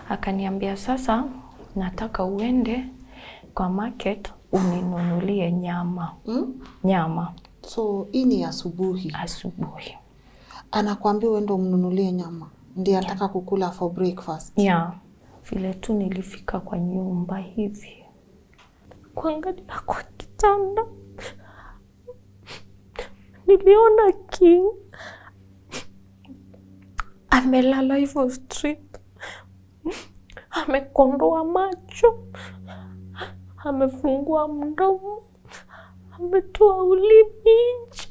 Akaniambia sasa nataka uende kwa market uninunulie nyama. Nyama. So ini asubuhi. Asubuhi. Anakuambia uende umnunulie nyama. Ndiye anataka kukula for breakfast. Yeah. Vile tu nilifika kwa nyumba hivi. Kuangalia kwa kitanda. Niliona King amelala hivyo straight. Amekondoa macho. Amefungua mdomo. Ametoa ulimi nje.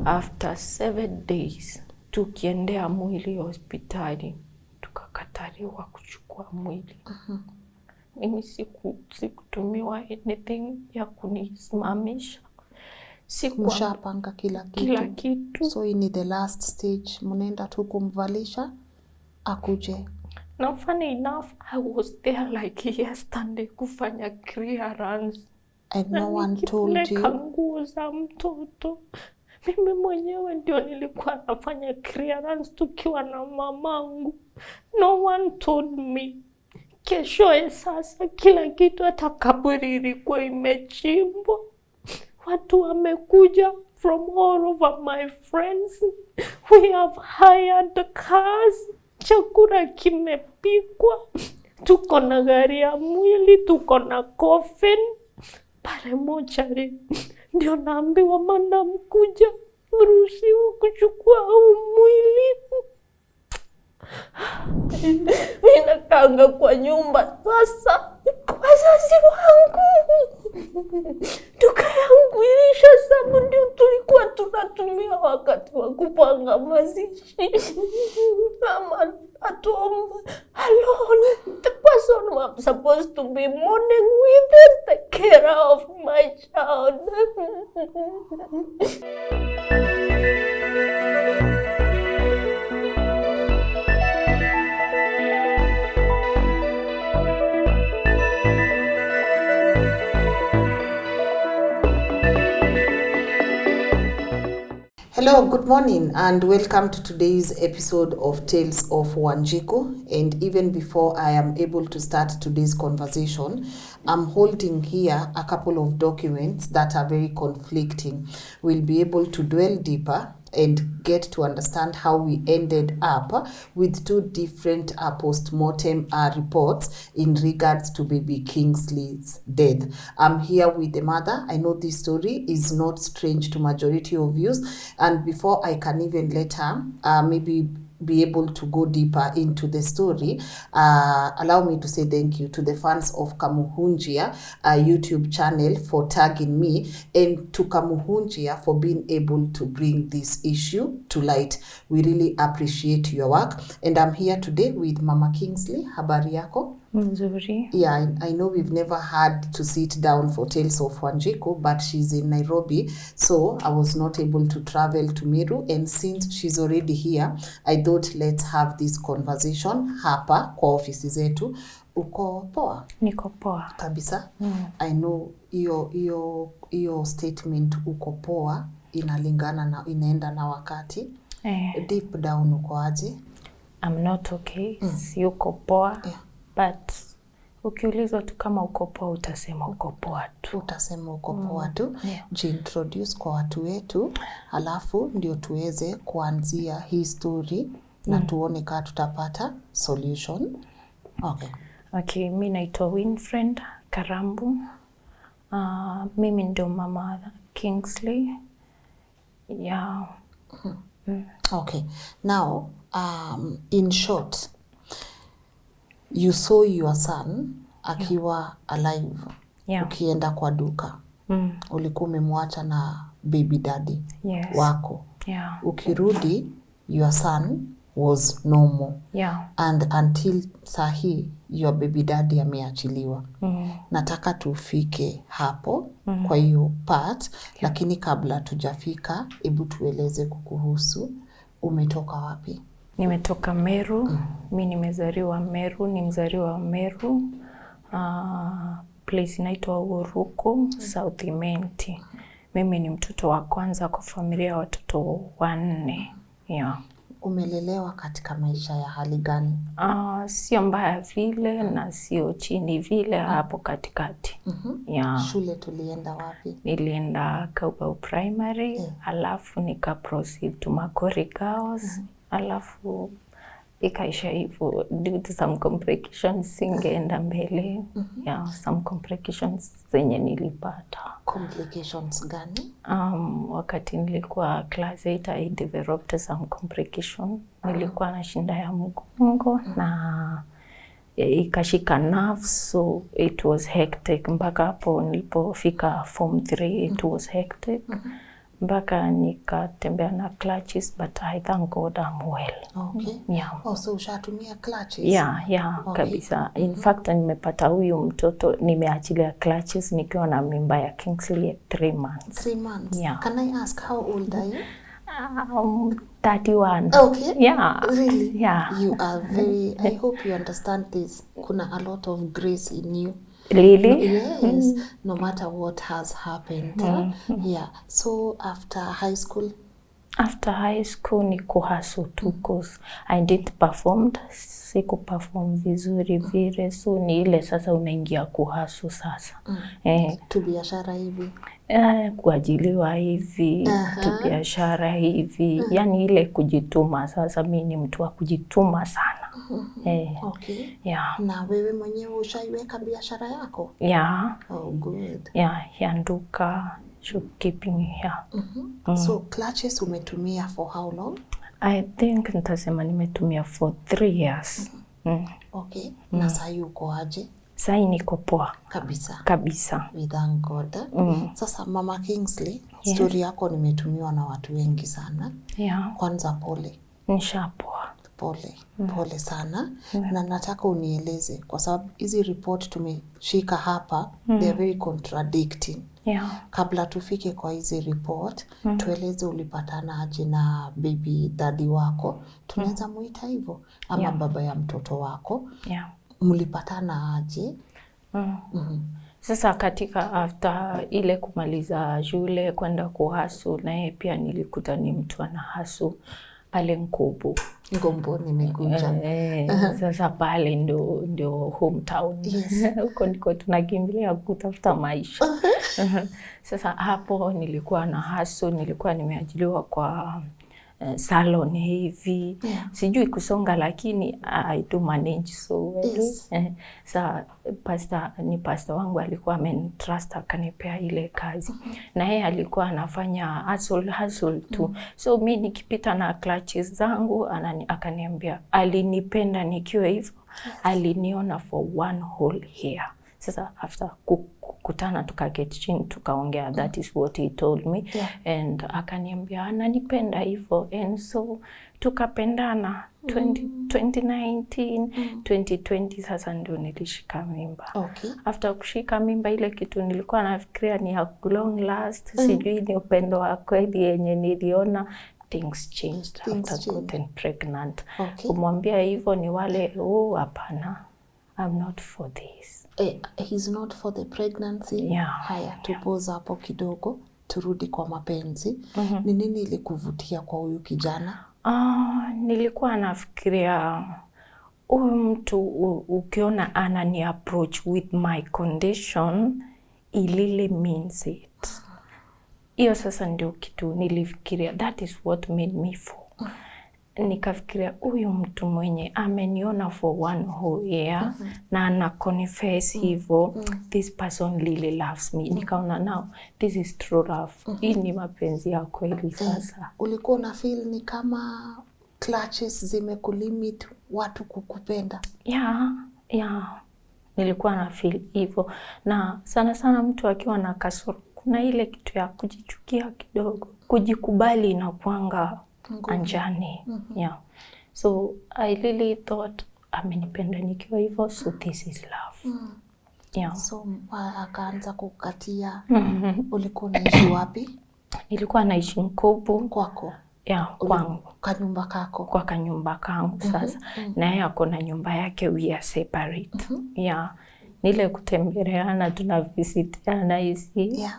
After 7 days, tukiendea mwili hospitali, tukakataliwa kuchukua mwili. Mimi sikutumiwa anything ya kunisimamisha. Mshapanga kila kitu. So in the last stage, mnaenda tu kumvalisha akuje. Now funny enough, I was there like yesterday kufanya clearance. And no one told you? Nguo za mtoto. Mimi mwenyewe ndio nilikuwa nafanya clearance tukiwa na mamangu. No one told me. Kesho sasa kila kitu hata kaburi ilikuwa imechimbwa. Watu wamekuja from all over my friends. We have hired cars. Chakula kimepikwa. Tuko na gari ya mwili, tuko na coffin. Pale mochari. Ndio naambiwa madam kuja. Uruhusiwa kuchukua mwili. Ninakanga kwa nyumba sasa. Wazazi wangu. Duka yangu ilisha sababu ndio tulikuwa tunatumia wakati wa kupanga mazishi. Mama atomba alone. The person who I'm supposed to be mourning with is the carer of my child. Hello, good morning and welcome to today's episode of Tales of Wanjiku. And even before I am able to start today's conversation, I'm holding here a couple of documents that are very conflicting. We'll be able to dwell deeper and get to understand how we ended up with two different post-mortem reports in regards to baby Kingsley's death. I'm here with the mother. I know this story is not strange to majority of you, and before I can even let her maybe be able to go deeper into the story, allow me to say thank you to the fans of Kamuhunjia YouTube channel for tagging me, and to Kamuhunjia for being able to bring this issue to light. We really appreciate your work, and I'm here today with Mama Kingsley. Habari yako? Mzuri. Yeah, I know we've never had to sit down for Tales of Wanjiku, but she's in Nairobi, so I was not able to travel to Meru, and since she's already here, I thought let's have this conversation hapa kwa ofisi zetu. Uko poa? Niko poa. Kabisa? I know your statement uko poa inalingana na inaenda na wakati. Deep down uko aje? I'm not okay. Si uko poa. Yeah. But ukiulizwa tu kama uko poa utasema uko poa tu. Utasema uko poa tu. Yeah. Jintroduce kwa watu wetu, halafu ndio tuweze kuanzia hii story na tuone kama tutapata solution. Okay, mimi naitwa Winfred Karambu. Mimi ndio mama Kingsley. Yeah. Okay. Now, in short, you saw your son akiwa alive. Yeah. Ukienda kwa duka. Ulikuwa umemwacha na baby daddy wako. Yeah. Ukirudi, your son was normal. Yeah. And until sahi, your baby daddy ameachiliwa. Nataka tufike hapo kwa hiyo part, lakini kabla tujafika, hebu tueleze kukuhusu. Umetoka wapi? Nimetoka Meru. Mimi nimezaliwa Meru, ni mzaliwa wa Meru. Place inaitwa Uruko, South Imenti. Mimi ni mtoto wa kwanza kwa familia ya watoto 4. Yeah. Umelelewa katika maisha ya hali gani? Sio mbaya vile na sio chini vile, hapo katikati. Shule tulienda wapi? Nilienda Kaubau Primary, alafu nika proceed to Makori Girls, alafu ikaisha hivyo. Due to some complications singeenda mbele. Some complications zenye nilipata. Complications gani? Wakati nilikuwa class 8 I developed some complication. Nilikuwa na shinda ya mgongo na ikashika nerves, so it was hectic. Mpaka hapo nilipofika form 3 it was hectic. Mpaka nikatembea na clutches, but I thank God I'm well. Okay. So ushatumia clutches? Okay. Kabisa. In fact nimepata huyu mtoto nimeachilia clutches nikiwa na mimba ya Kingsley at 3 months. 3 months? Can I ask how old are you? 31. Okay. Really? You are very, I hope you understand this. Kuna a lot of grace in you. Really? Yes. No matter what has happened. So after high school? After high school ni kuhasu tu, cause I didn't perform. Siku perform vizuri vile, so ni ile sasa unaingia kuhasu sasa. Tu biashara hivi? Kuajiliwa hivi, tu biashara hivi. Yani ile kujituma. Sasa mimi ni mtu wa kujituma sana. Okay. Na wewe mwenyewe ushaiweka biashara yako? Oh, good. Ya nduka, shopkeeping. So clutches umetumia for how long? I think nitasema nimetumia for 3 years. Okay. Na sasa uko aje? Sasa niko poa. Kabisa. We thank God. Sasa Mama Kingsley, story yako nimetumiwa na watu wengi sana. Kwanza pole. Nishapoa. Pole sana. Na nataka unieleze kwa sababu hizi report tumeshika hapa, they are very contradicting. Kabla tufike kwa hizi report, tueleze ulipatana aje na baby daddy wako. Tunaweza muita hivyo ama baba ya mtoto wako. Mlipatana aje? Sasa katika after ile kumaliza shule kwenda kuhasu, na yeye pia nilikuta ni mtu ana hasu pale Ngombo nimekuja. Sasa pale ndio hometown. Huko ndiko tunakimbilia kutafuta maisha. Sasa hapo nilikuwa na hasu, nilikuwa nimeajiliwa kwa salon hivi. Sijui kusonga lakini I do manage so well. Sasa pastor wangu alikuwa amenitrust akanipea ile kazi. Na yeye alikuwa anafanya hustle tu. So mimi nikipita na clutches zangu akaniambia alinipenda nikiwa hivyo. Aliniona for one whole year. Sasa after kukutana tukaget chini tukaongea, that is what he told me. And akaniambia ananipenda hivyo, and so tukapendana. 2019 2020 sasa ndio nilishika mimba. After kushika mimba ile kitu nilikuwa nafikiria ni ya long last, sijui ni upendo wa kweli yenye niliona. Things changed after getting pregnant. Kumwambia hivyo ni wale hapana, I'm not for this. He's not for the pregnancy. Haya, tupoza hapo kidogo, turudi kwa mapenzi. Ni nini ilikuvutia kwa huyu kijana? Nilikuwa nafikiria huyu mtu ukiona anani approach with my condition, ilile means it. Hiyo sasa ndio kitu nilifikiria, that is what made me fall. Nikafikiria huyu mtu mwenye ameniona for one whole year na ana confess hivyo, this person really loves me. Nikaona now this is true love. Hii ni mapenzi ya kweli sasa. Ulikuwa na feel ni kama clutches zimekulimit watu kukupenda? Nilikuwa na feel hivyo. Na sana mtu akiwa na kasoro kuna ile kitu ya kujichukia kidogo. Kujikubali inakuanga anjani. So I really thought amenipenda nikiwa hivyo, so this is love. So akaanza kukatia. Ulikuwa unaishi wapi? Nilikuwa naishi Mkobo. Kwako? Kwangu. Kanyumba kako? Kwa kanyumba kangu sasa. Na yeye ako na nyumba yake, we are separate. Nile kutembeleana, tunavisitiana hizi.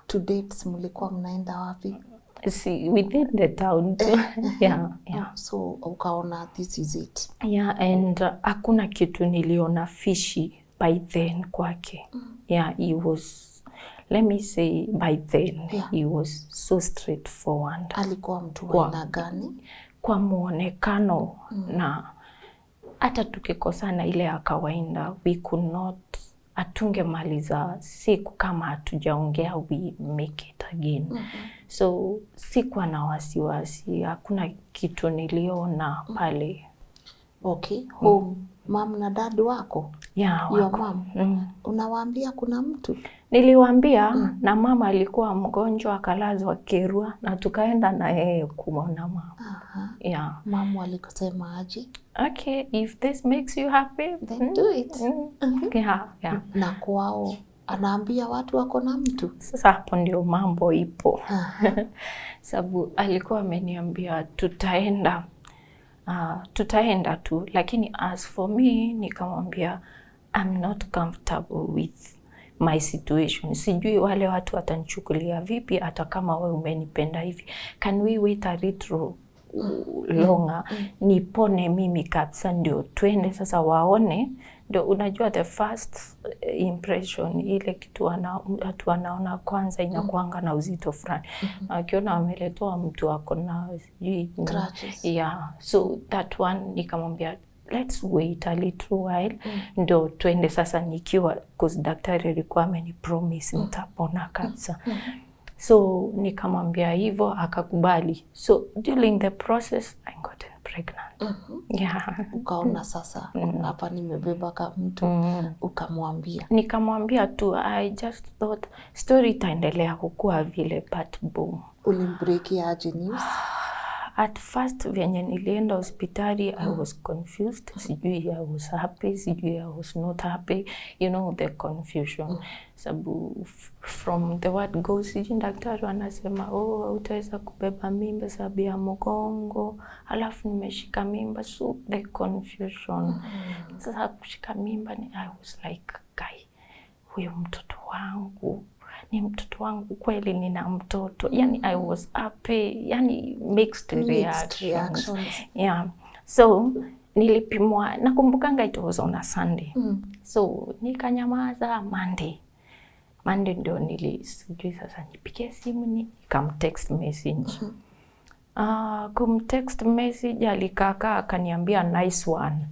To dates mlikuwa mnaenda wapi? See, within the town too. Yeah. So ukaona this is it. Yeah, and hakuna kitu niliona fishy by then kwake. Yeah, he was, let me say by then, he was so straightforward. Alikuwa mtu wa aina gani? Kwa muonekano na hata tukikosana ile ya kawaida, we could not, atungemaliza siku kama hatujaongea, we make it again. So sikuwa na wasiwasi, hakuna kitu niliona pale. Okay. Mom na dad wako? Yeah, your mom. Unawaambia kuna mtu? Niliwaambia na mama alikuwa mgonjwa akalazwa Kerua na tukaenda na yeye kumwona mama. Yeah. Mama alikusema aje? Okay, if this makes you happy, then do it. Yeah. Na kwao anaambia watu wako na mtu? Sasa hapo ndio mambo ipo. Sababu alikuwa ameniambia tutaenda tu, lakini as for me nikamwambia I'm not comfortable with my situation. Sijui wale watu watanichukulia vipi hata kama wewe umenipenda hivi. Can we wait a little longer? Nipone mimi kabisa ndio twende sasa waone. Ndio unajua the first impression ile kitu watu wanaona kwanza inakuanga na uzito fulani. Akiona wameletoa mtu wako na sijui. Yeah, so that one nikamwambia let's wait a little while. Ndio twende sasa nikiwa, because daktari alikuwa amenipromise nitapona kabisa. So nikamwambia hivyo akakubali. So during the process I got pregnant. Yeah. Ukaona sasa hapa nimebeba kama mtu, ukamwambia? Nikamwambia tu, I just thought story itaendelea kukua vile, but boom. Ulimbreak aje news? At first venye nilienda hospitali I was confused. Sijui I was happy, sijui I was not happy. You know the confusion. Sababu from the word go, sijui daktari anasema utaweza kubeba mimba sababu ya mgongo, alafu nimeshika mimba, so the confusion. Sasa kushika mimba I was like, guy, huyo mtoto wangu ni mtoto wangu kweli, nina mtoto. Yani I was happy, yani mixed reactions. Yeah. So nilipimwa, nakumbukanga it was on a Sunday. So nikanyamaza. Monday ndio sijui sasa nipigie simu nikamtext message. Kumtext message alikaka akaniambia nice one.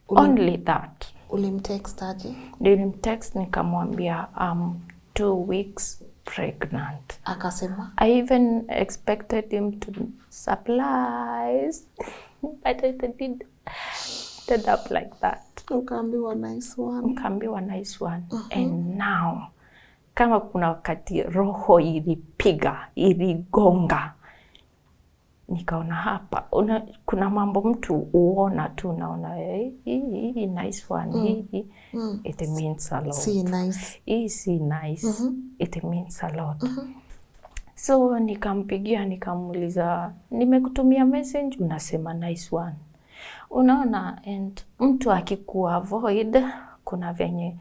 Only that. Ulimtext aje? Nilimtext nikamwambia 2 weeks pregnant. Akasema? I even expected him to surprise, but I didn't end up like that. Ukaambiwa nice one. And now, kama kuna wakati roho iligonga, nikaona hapa, kuna mambo mtu uona tu, naona hii nice one, it means a lot. See nice. See nice, it means a lot. So nikampigia nikamuuliza, nimekutumia message unasema nice one. Unaona, and mtu akikuwa avoid, kuna venye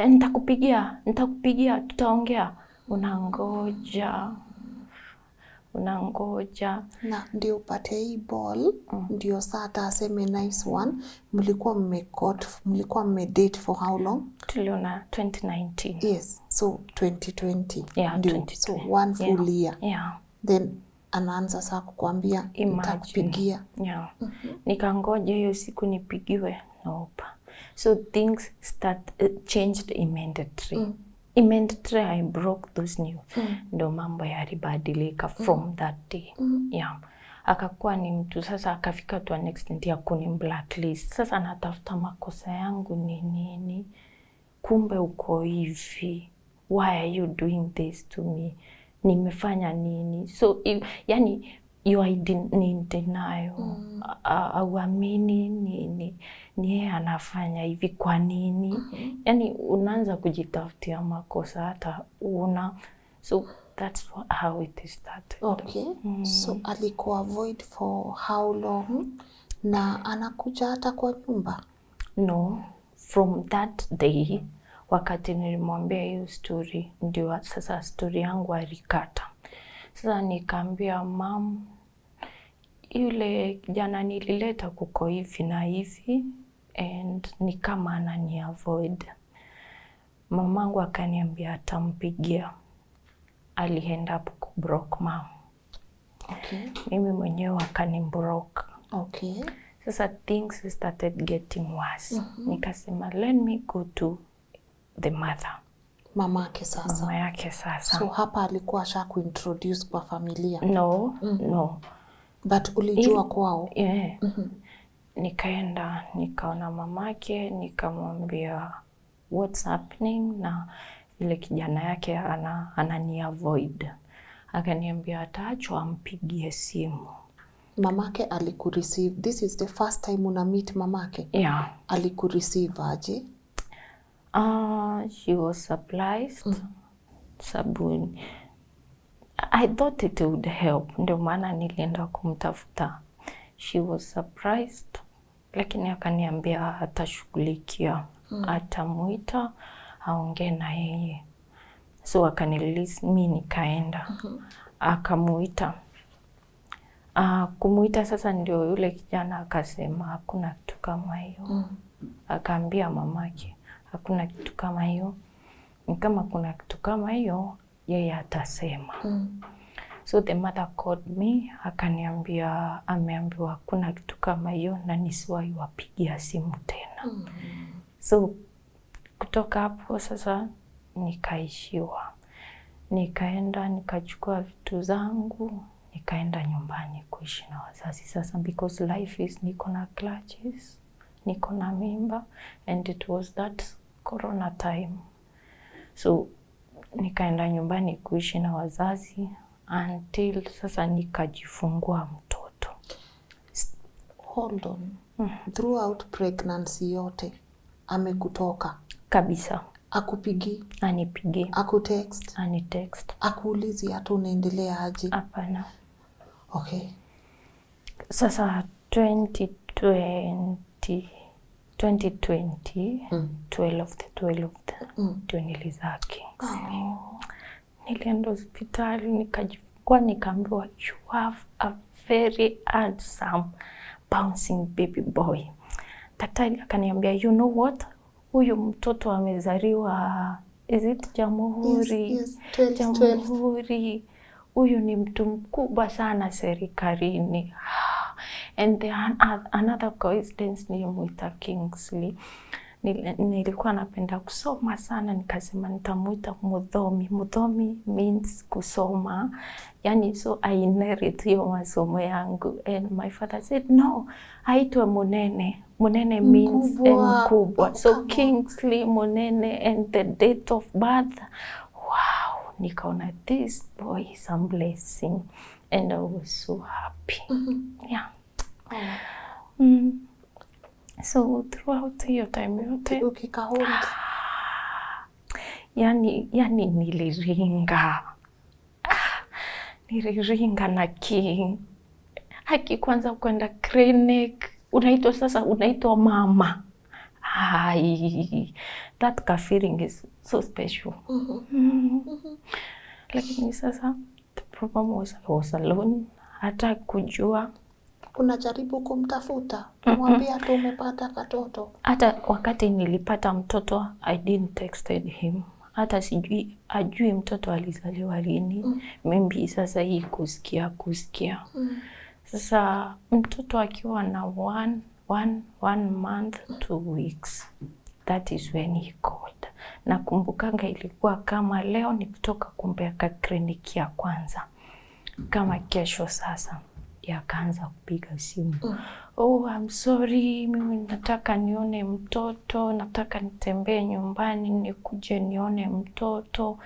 nitakupigia, tutaongea, unangoja na ndio upate hii ball. Ndio saa aseme nice one. Mlikuwa mmedate for how long? Tuliona 2019. Yes, so 2020. Yeah, ndio 2020. So one full year. Yeah. Then anaanza saa kukuambia nitakupigia. Yeah. Nikangoja hiyo siku nipigiwe, nope. So things changed immediately. Immediately I broke those news. Ndo mambo yalibadilika from that day. Yeah. Akakuwa ni mtu sasa, akafika to an extent ya kuni blacklist. Sasa natafuta makosa yangu ni nini? Kumbe uko hivi. Why are you doing this to me? Nimefanya nini? So yani you are in denial. Auamini ni yeye anafanya hivi kwa nini? Yani unaanza kujitafutia makosa hata so that's how it started. Okay. So alikuwa avoid for how long? Na anakuja hata kwa nyumba? No, from that day wakati nilimwambia hiyo story ndio sasa story yangu alikata. Sasa nikaambia mom, yule kijana nilileta kuko hivi na hivi and ni kama anani avoid. Mamangu akaniambia atampigia. Alienda up kublock mom. Okay. Mimi mwenyewe akaniblock. Okay. Sasa things started getting worse. Nikasema let me go to the mother. Mamake sasa. Mama yake sasa. So hapa alikuwa asha kuintroduce kwa familia? No, no. But ulijua kwao? Yeah. Nikaenda, nikaona mamake, nikamwambia what's happening na ile kijana yake anani avoid. Akaniambia ataachwa ampigie simu. Mamake alikureceive? This is the first time una meet mamake? Yeah. Alikureceive aje? She was surprised. Sabu I thought it would help. Ndio maana nilienda kumtafuta. She was surprised. Lakini akaniambia atashughulikia. Atamuita aongee na yeye. So akanirelease, mimi nikaenda. Akamuita. Kumuita sasa ndio yule kijana akasema hakuna kitu kama hiyo. Akaambia mamake hakuna kitu kama hiyo. Ni kama kuna kitu kama hiyo yeye atasema. So the mother called me, akaniambia ameambiwa hakuna kitu kama hiyo na nisiwahi wapigia simu tena. So kutoka hapo sasa nikaishiwa. Nikaenda nikachukua vitu zangu, nikaenda nyumbani kuishi na wazazi sasa because life is niko na clutches, niko na mimba and it was that corona time. So nikaenda nyumbani kuishi na wazazi until sasa nikajifungua mtoto. Hold on. Throughout pregnancy yote amekutoka kabisa? Akupigi? Anipigi. Akutext? Anitext. Akuulizi hata unaendelea aje? Hapana. Okay. Sasa 2020 12th ndio nilizaa Kingsley. Nilienda hospitali nikajifungua, nikaambiwa you have a very handsome bouncing baby boy. Daktari akaniambia you know what, huyu mtoto amezaliwa is it Jamhuri? Yes, Jamhuri. Huyu ni mtu mkubwa sana serikalini. And another coincidence nilimuita Kingsley. Nilikuwa napenda kusoma sana, nikasema nitamuita Mudhomi. Mudhomi means kusoma. Yani so I inherit hiyo masomo yangu. And my father said no, aitwe Munene. Munene means mkubwa. So Kingsley, Munene and the date of birth. Wow, nikaona this boy is a blessing. And I was so happy. Yeah. So throughout hiyo time yote ukikahold yani niliringa na King. Haki kwanza kwenda clinic, unaitwa mama. That feeling is so special. Lakini sasa the problem was I was alone. Hata kujua. Unajaribu kumtafuta, kumwambia tu umepata katoto. Hata wakati nilipata mtoto, I didn't texted him. Hata ajui mtoto alizaliwa lini. Maybe sasa hii kusikia. Sasa mtoto akiwa na one month 2 weeks. That is when he called. Nakumbukanga ilikuwa kama leo nikitoka kumpeleka kliniki ya kwanza. Kama kesho sasa. Akaanza kupiga simu. Oh, I'm sorry, mimi nataka nione mtoto, nataka nitembee nyumbani, nikuje nione mtoto,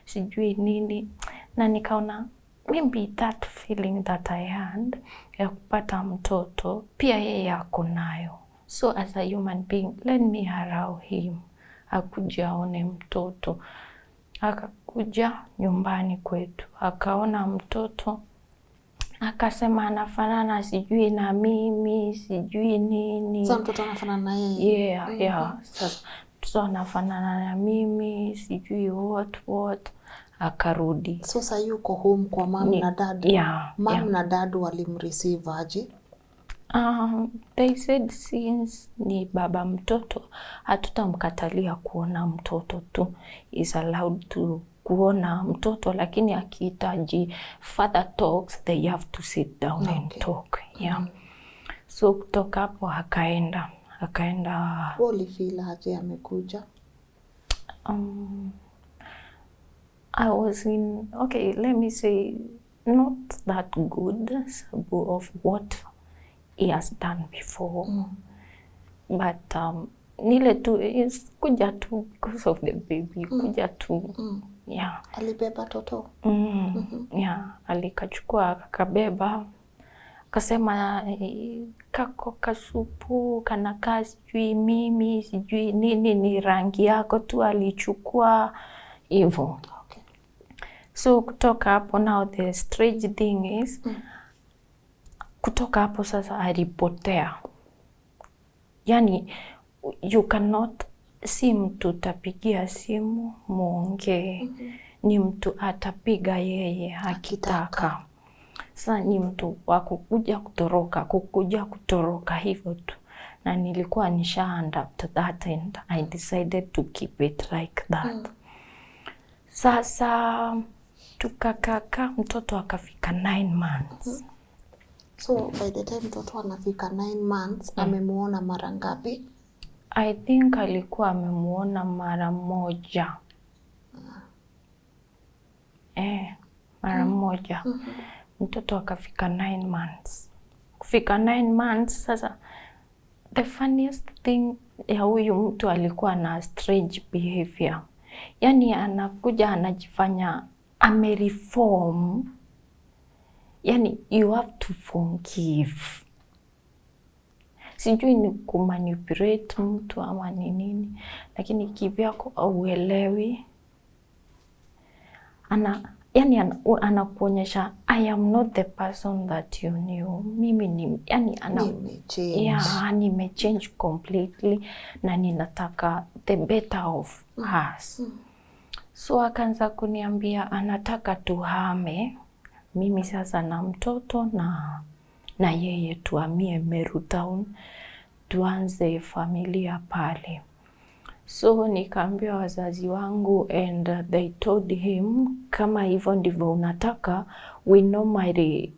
sijui nini. Na nikaona maybe that feeling that I had ya kupata mtoto pia yeye ako nayo. So as a human being, let me allow him akuje aone mtoto. Akakuja nyumbani kwetu, akaona mtoto. Akasema anafanana sijui na mimi, sijui nini. Sasa mtoto anafanana na yeye? Yeah. Sasa mtoto anafanana na mimi, sijui what. akarudi. So sasa yuko home kwa mom na dad. Mom na dad walimreceive aje? They said since ni baba mtoto, hatutamkatalia kuona mtoto tu. Is allowed to kuona mtoto, lakini akihitaji further talks, they have to sit down and talk. So kutoka hapo akaenda. Ulifeel aje amekuja? I was in, okay, let me say, not that good of what he has done before. But nile tu is kuja tu because of the baby. Kuja tu. Alibeba toto? Alikachukua akabeba. Akasema kako kasupu kanakaa sijui mimi sijui nini ni rangi yako tu, alichukua hivyo. So kutoka hapo, now the strange thing is kutoka hapo sasa alipotea. Yani you cannot, si mtu tapigia simu muongee. Ni mtu atapiga yeye akitaka. Sasa ni mtu wa kukuja kutoroka hivyo tu. Na nilikuwa nisha-adapt that and I decided to keep it like that. Sasa tukakaka, mtoto akafika 9 months. So by the time mtoto anafika 9 months, amemuona mara ngapi? I think alikuwa amemuona mara moja. Mara moja. Mtoto akafika 9 months. Kufika 9 months sasa, the funniest thing ya huyu mtu alikuwa na strange behavior. Yani anakuja anajifanya amereform. Yani you have to forgive. Sijui ni kumanipulate mtu ama ni nini, lakini kivyako auelewi. Anakuonyesha I am not the person that you knew. Mimi ni nimechange completely na ninataka the better of us. So akaanza kuniambia anataka tuhame. Mimi sasa na mtoto na yeye tuhamie Meru Town, tuanze familia pale. So nikaambia wazazi wangu and they told him kama hivyo ndivyo unataka, we normally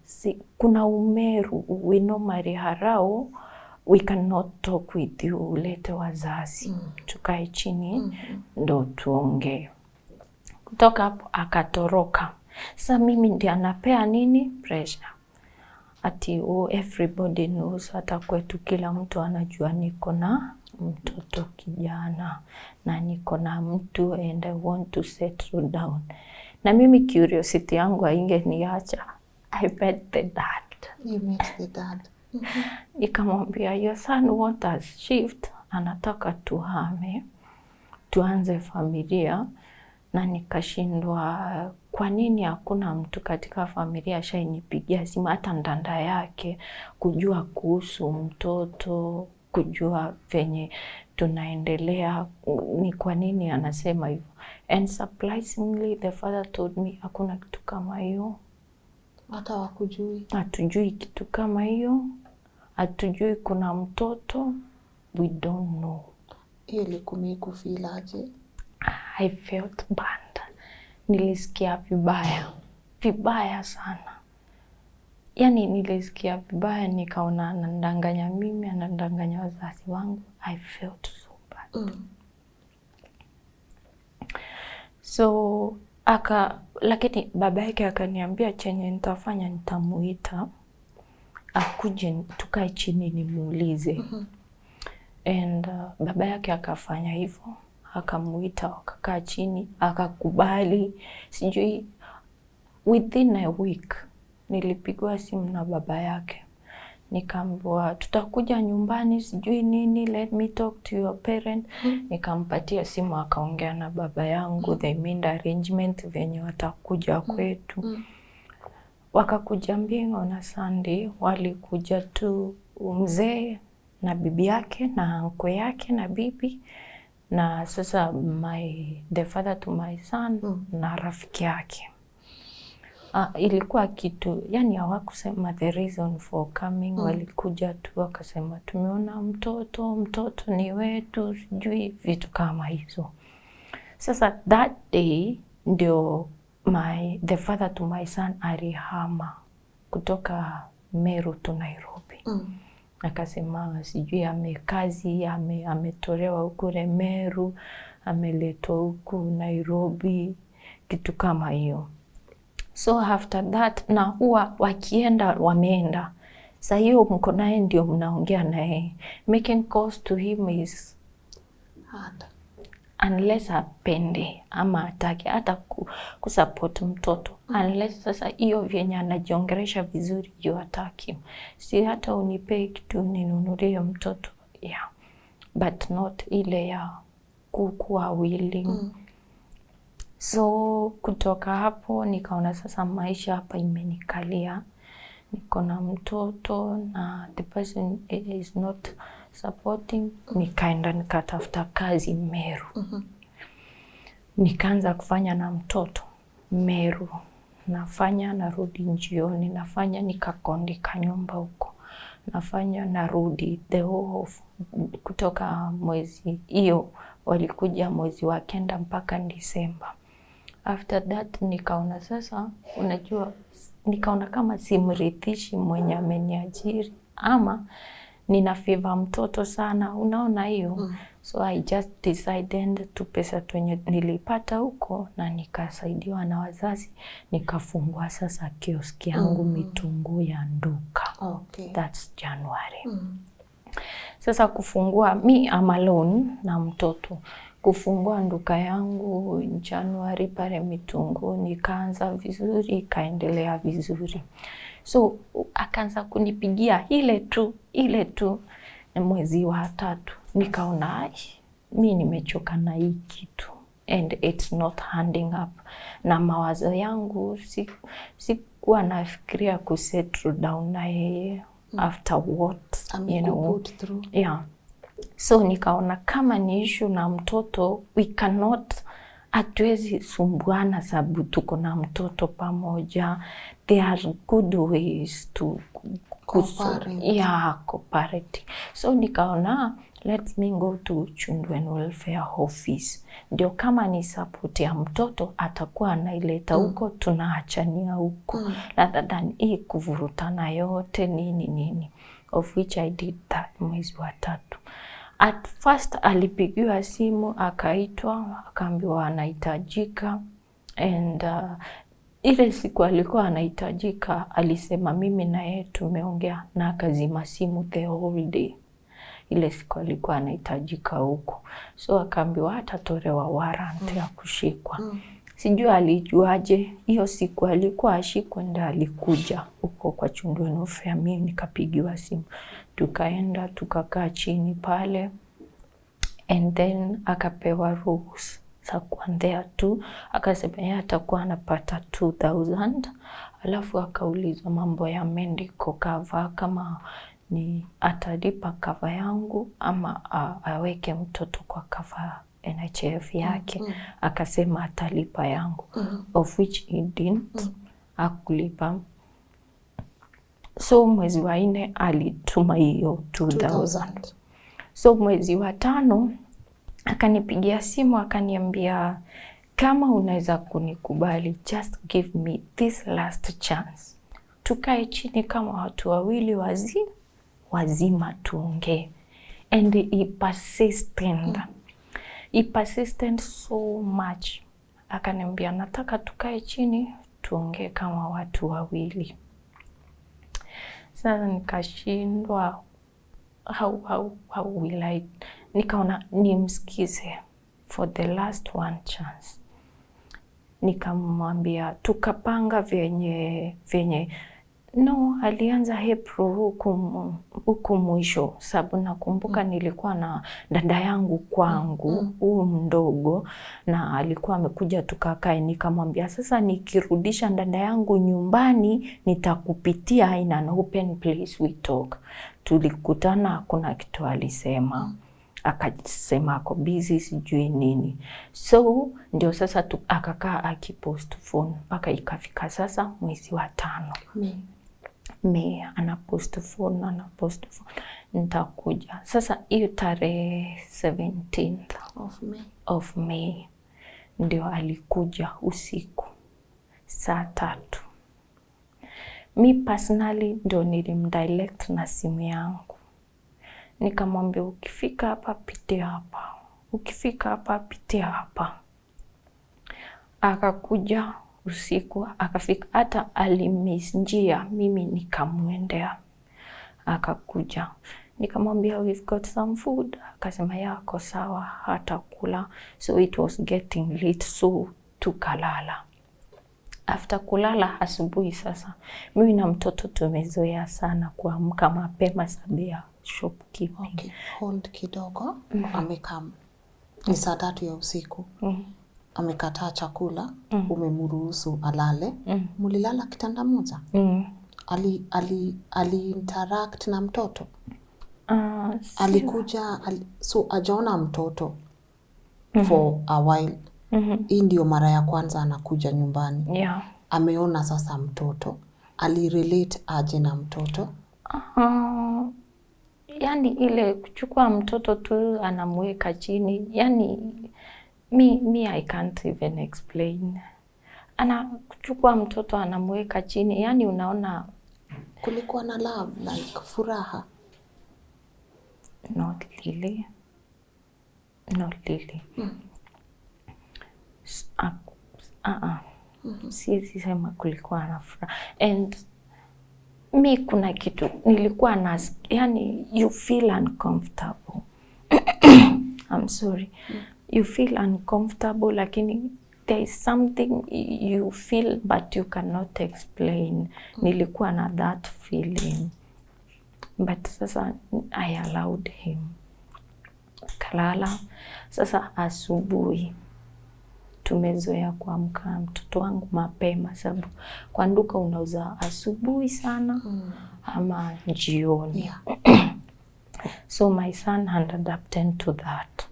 kuna Umeru, we normally harau, we cannot talk with you, ulete wazazi. Tukae chini ndo tuongee. Kutoka hapo akatoroka. Sasa mimi ndiye anapea nini? Pressure. Ati everybody knows, hata kwetu kila mtu anajua niko na mtoto kijana na niko na mtu and I want to settle down. Na mimi curiosity yangu haingeniacha. I met the dad. You met the dad. Nikamwambia your son want us shift, anataka tuhame, tuanze familia. Na nikashindwa kwa nini hakuna mtu katika familia shainipigia simu, hata ndanda yake, kujua kuhusu mtoto, kujua venye tunaendelea, ni kwa nini anasema hivyo. And surprisingly the father told me hakuna kitu kama hiyo. Hata wakujui. Hatujui kitu kama hiyo. Hatujui kuna mtoto. We don't know. Hiyo ilikuwa feel aje? I felt bad. Nilisikia vibaya sana. Yani nilisikia vibaya, nikaona anandanganya mimi, anandanganya wazazi wangu. I felt so bad. So lakini baba yake akaniambia chenye nitafanya, nitamuita akuje tukae chini nimuulize. And baba yake akafanya hivyo. Akamuita, wakakaa chini, akakubali. Sijui within a week nilipigwa simu na baba yake. Nikaambiwa tutakuja nyumbani sijui nini, let me talk to your parent. Nikampatia simu, akaongea na baba yangu. They made arrangement venye watakuja kwetu. Wakakuja Mbingo na Sunday, walikuja tu mzee na bibi yake na anko yake na bibi na sasa the father to my son na rafiki yake. Ilikuwa kitu, yani hawakusema the reason for coming. Walikuja tu wakasema tumeona mtoto ni wetu, sijui vitu kama hizo. Sasa that day ndio the father to my son alihama kutoka Meru to Nairobi. Akasema sijui ametolewa huku Meru, ameletwa huku Nairobi, kitu kama hiyo. So after that, na huwa wakienda wameenda. Sa hiyo mko naye ndio mnaongea naye. Making calls to him is hard. Unless apende ama atake hata kusupport mtoto. Unless sasa hiyo vyenye anajiongelesha vizuri juu ataki. Si hata unipe kitu ninunulie mtoto. Yeah. But not ile ya kuwa willing. So kutoka hapo nikaona sasa maisha hapa imenikalia. Niko na mtoto na the person is not supporting. Nikaenda nikatafuta kazi Meru. Nikaanza kufanya na mtoto Meru. Nafanya narudi jioni, nafanya nikakondika nyumba huko. Nafanya narudi the whole of kutoka mwezi hiyo walikuja mwezi wa kenda mpaka Disemba. After that nikaona sasa, unajua, nikaona kama simrithishi mwenye ameniajiri ama nina favor mtoto sana, unaona hiyo. So I just decided tu pesa twenye nilipata huko na nikasaidiwa na wazazi, nikafungua sasa kioski yangu mitungu ya nduka. That's January. Sasa kufungua, me am alone na mtoto. Kufungua nduka yangu Januari pale mitungu, nikaanza vizuri, ikaendelea vizuri. So akaanza kunipigia ile tu mwezi wa 3. Nikaona mimi nimechoka na hii kitu and it's not handing up. Na mawazo yangu sikuwa nafikiria kusettle down na yeye after what put through. Yeah. So nikaona kama ni issue na mtoto, we cannot, hatuwezi sumbuana sababu tuko na mtoto pamoja. There are good ways to cooperating. So nikaona let me go to Children Welfare Office. Ndio kama ni support ya mtoto atakuwa anaileta huko, tunaachania huko. Rather than hii kuvurutana yote nini. Of which I did that mwezi wa 3. At first alipigiwa simu, akaitwa, akaambiwa anahitajika, and ile siku alikuwa anahitajika alisema mimi na yeye tumeongea, na akazima simu the whole day. Ile siku alikuwa anahitajika huko. So akaambiwa atatolewa warrant ya kushikwa. Sijui alijuaje, hiyo siku alikuwa ashikwe ndio alikuja huko kwa Children Welfare. Mimi nikapigiwa simu. Tukaenda tukakaa chini pale, and then akapewa rules za kuanzia tu. Akasema yeye atakuwa anapata 2000, alafu akaulizwa mambo ya medical cover, kama ni atalipa cover yangu ama aweke mtoto kwa cover NHF yake. Akasema atalipa yangu, of which he didn't. Akulipa. So mwezi wa 4 alituma hiyo 2000. So mwezi wa 5 akanipigia simu akaniambia kama unaweza kunikubali, just give me this last chance. Tukae chini kama watu wawili wazima tuongee. And he persisted so much. Akaniambia nataka tukae chini tuongee kama watu wawili. Sasa nikashindwa how will I, nikaona nimsikize for the last one chance. Nikamwambia tukapanga vyenye no, alianza April huku mwisho, sababu nakumbuka nilikuwa na dada yangu kwangu huyu mdogo, na alikuwa amekuja tukakaa. Nikamwambia sasa nikirudisha dada yangu nyumbani nitakupitia in an open place we talk. Tulikutana, hakuna kitu alisema. akasema ako busy sijui nini. So ndio sasa akakaa akipostpone mpaka ikafika sasa mwezi wa 5 Mei anapostpone nitakuja. Sasa hiyo tarehe 17th of May ndio alikuja usiku saa 3. Mi personally ndio nilimdirect na simu yangu. Nikamwambia ukifika hapa pitia hapa. Ukifika hapa pitia hapa. Akakuja usiku, akafika, hata alimiss njia, mimi nikamwendea. Akakuja. Nikamwambia we've got some food. Akasema yako sawa, hata kula. So it was getting late, so tukalala. After kulala asubuhi sasa, mimi na mtoto tumezoea sana kuamka mapema sabia shopkeeping. Okay, hold kidogo. Amekam. Ni saa 3 ya usiku. Amekataa chakula, umemruhusu alale. Mulilala kitanda moja? Ali interact na mtoto? Alikuja, so ajaona mtoto for a while. Hii ndio mara ya kwanza anakuja nyumbani. Ameona sasa mtoto. Alirelate aje na mtoto? Yani ile kuchukua mtoto tu anamweka chini. Yani me I can't even explain. Kuchukua mtoto anamweka chini. Yani unaona kulikuwa na love, like furaha? Not really. Siwezi sema kulikuwa na furaha. And mi kuna kitu nilikuwa na, yani you feel uncomfortable. I'm sorry. You feel uncomfortable, lakini there is something you feel but you cannot explain. Nilikuwa na that feeling. But sasa I allowed him. Kalala. Sasa asubuhi tumezoea kuamka mtoto wangu mapema, sababu kwa nduka unauza asubuhi sana ama jioni. So my son had attend to that.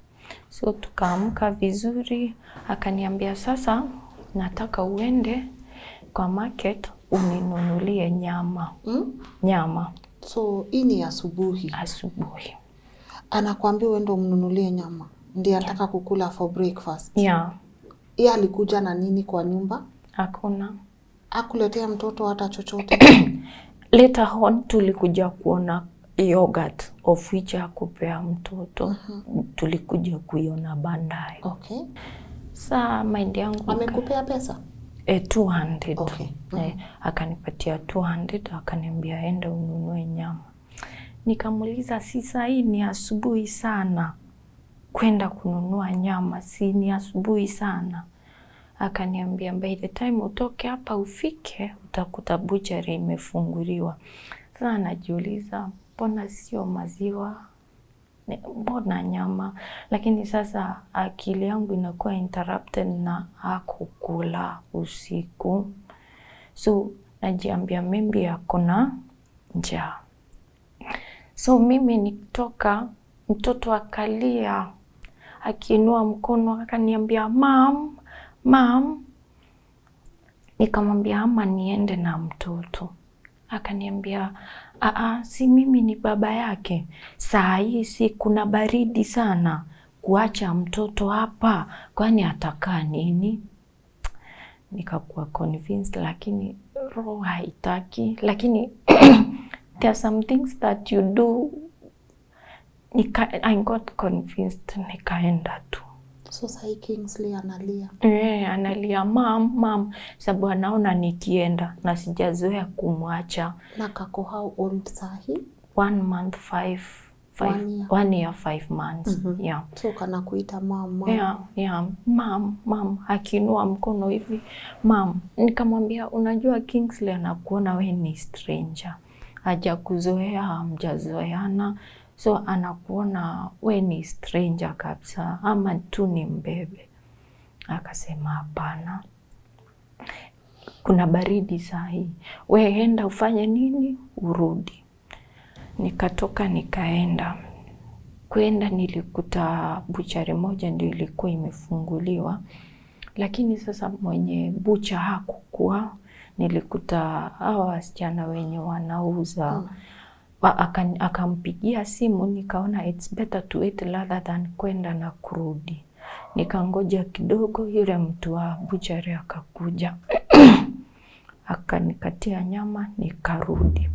So tukaamka vizuri, akaniambia sasa nataka uende kwa market uninunulie nyama. Nyama. So hii ni asubuhi? Asubuhi. Anakuambia uende umnunulie nyama? Ndiye anataka kukula for breakfast? Yeye alikuja na nini kwa nyumba? Hakuna. Hakuletea mtoto hata chochote? Later on tulikuja kuona yogurt of which hakupea mtoto. Tulikuja kuiona baadaye. Okay. Saa mind yangu amekupea pesa? 200. Okay. Akanipatia 200, akaniambia enda ununue nyama. Nikamuuliza si saa hii ni asubuhi sana kwenda kununua nyama, si ni asubuhi sana? Akaniambia by the time utoke hapa ufike utakuta butchery imefunguliwa. Sasa najiuliza mbona sio maziwa, mbona nyama? Lakini sasa akili yangu inakuwa interrupted na hakukula usiku. So najiambia maybe akona njaa. So mimi nikitoka, mtoto akalia, akiinua mkono akaniambia mam. Nikamwambia ama niende na mtoto. Akaniambia si mimi ni baba yake. Saa hii si kuna baridi sana kuacha mtoto hapa, kwani atakaa nini? Nikakuwa convinced, lakini roho haitaki. Lakini there are some things that you do. I got convinced, nikaenda tu. So sahi Kingsley analia? Analia mam, sababu anaona nikienda na sijazoea kumwacha. Na kako how old sahi? 1 month 1 year 5 months. So kana kuita mam? Mam, akiinua mkono hivi mam. Nikamwambia unajua Kingsley anakuona we ni stranger, hajakuzoea, hamjazoeana. So anakuona we ni stranger kabisa, ama tu ni mbebe. Akasema hapana, kuna baridi sahi, we enda ufanye nini urudi. Nikatoka nikaenda. Kwenda nilikuta buchari moja ndio ilikuwa imefunguliwa, lakini sasa mwenye bucha hakukuwa. Nilikuta hawa wasichana wenye wanauza akampigia simu, nikaona it's better to wait rather than kwenda na kurudi. Nikangoja kidogo, yule mtu wa buchari akakuja akanikatia nyama, nikarudi.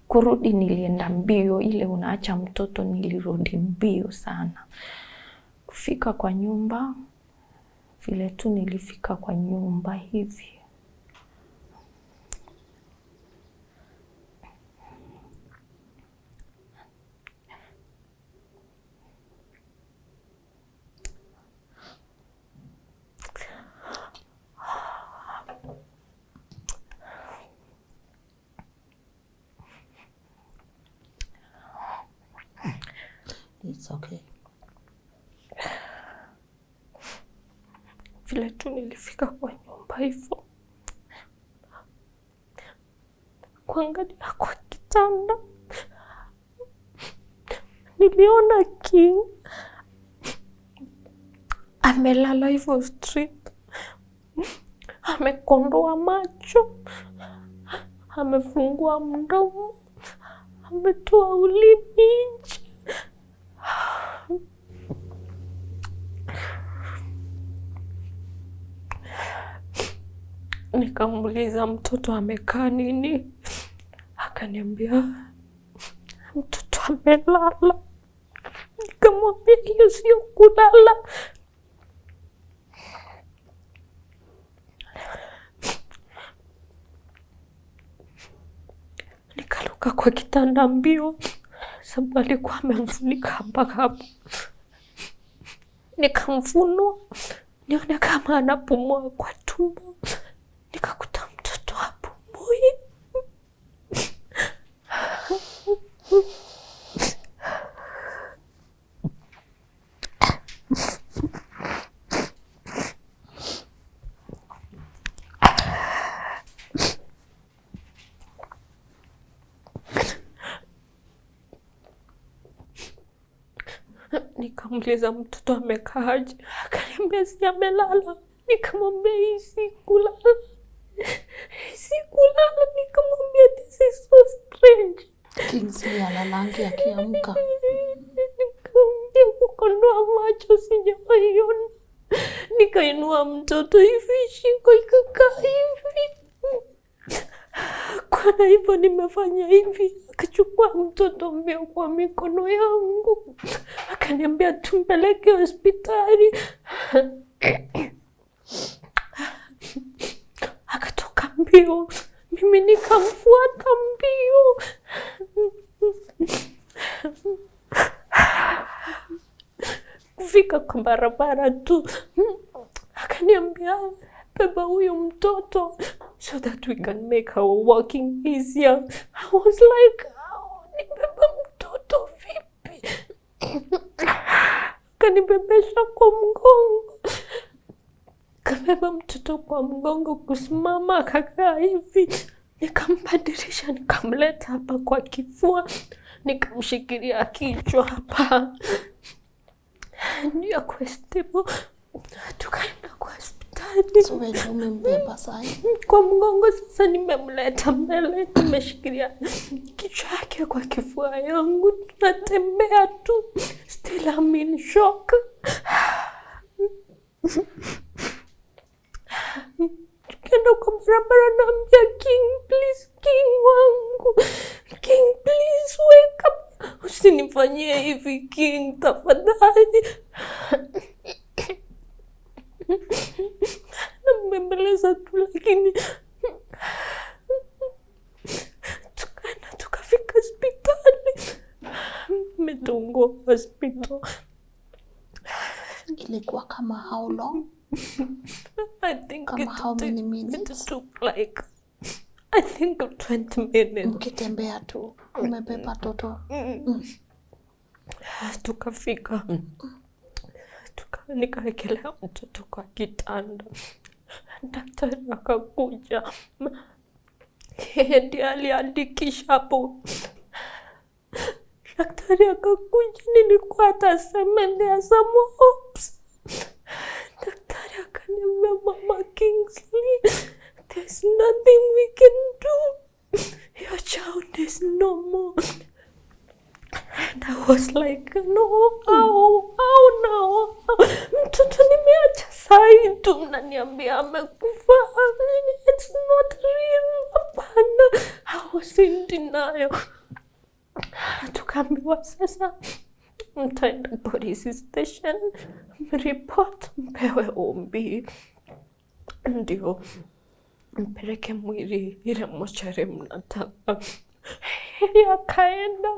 Kurudi nilienda mbio, ile unaacha mtoto, nilirudi mbio sana. Kufika kwa nyumba, vile tu nilifika kwa nyumba hivi, It's okay. Vile tu nilifika kwa nyumba hivyo, kuangalia kwa kitanda, niliona King amelala hivyo straight. Amekondoa macho, amefungua mdomo, ametoa ulimi nje. Nikamuuliza mtoto amekaa nini? Akaniambia mtoto amelala. Nikamwambia hiyo sio kulala. Nikaluka kwa kitanda mbio, sababu alikuwa amemfunika mpaka hapo. Nikamfunua nione kama anapumua kwa tumbo. Nikakuta mtoto hapumui. Nikamuuliza mtoto amekaaje? Akaniambia si amelala. Nikamwambia hii si kulala. Si kulala. Nikamwambia this is so strange. Kingsley alalangi akiamka. Nikamwambia kukondoa macho sijaiona. Nikainua mtoto hivi, shingo ikakaa hivi. Kwa hivyo nimefanya hivi. Akachukua mtoto mbio kwa mikono yangu, akaniambia tumpeleke hospitali. Akatoka mbio, mimi nikamfuata mbio. Kufika kwa barabara tu, akaniambia beba huyu mtoto so that we can make our walking easier. I was like, nibeba mtoto vipi? Kanibebesha kwa mgongo. Kabeba mtoto kwa mgongo, kusimama akakaa hivi. Nikambadilisha, nikamleta hapa kwa kifua. Nikamshikilia kichwa hapa. Ndio kwa stable. Tukaenda kwa hospitali. So wewe umembeba sasa? Kwa mgongo sasa, nimemleta mbele, nimeshikilia kichwa yake kwa kifua yangu. Tunatembea tu. Still I'm in shock. Tukienda kwa barabara naambia King, please, King wangu. King, please wake up. Usinifanyie hivi King, tafadhali. Nambembeleza tu, lakini tukaenda tukafika hospitali. Metungwa hospital. Ilikuwa kama how long? I think kama how many minutes? It took like, I think 20 minutes. Mkitembea tu, umebeba toto. Tukafika. Nikawekelea mtoto kwa kitanda. Daktari akakuja. Ndiye aliandikisha hapo. Daktari daktari akakuja, nilikuwa atasema there are some hopes. Daktari akaniambia, Mama Kingsley, there's nothing we can do. Your child is normal. And I was like, no, how now? Mtoto nimeacha sai tu mnaniambia amekufa. It's not real. Hapana. I was in denial. Tukaambiwa sasa mtaenda police station, report, mpewe ombi, ndio mpeleke mwili ile mochari mnataka. Akaenda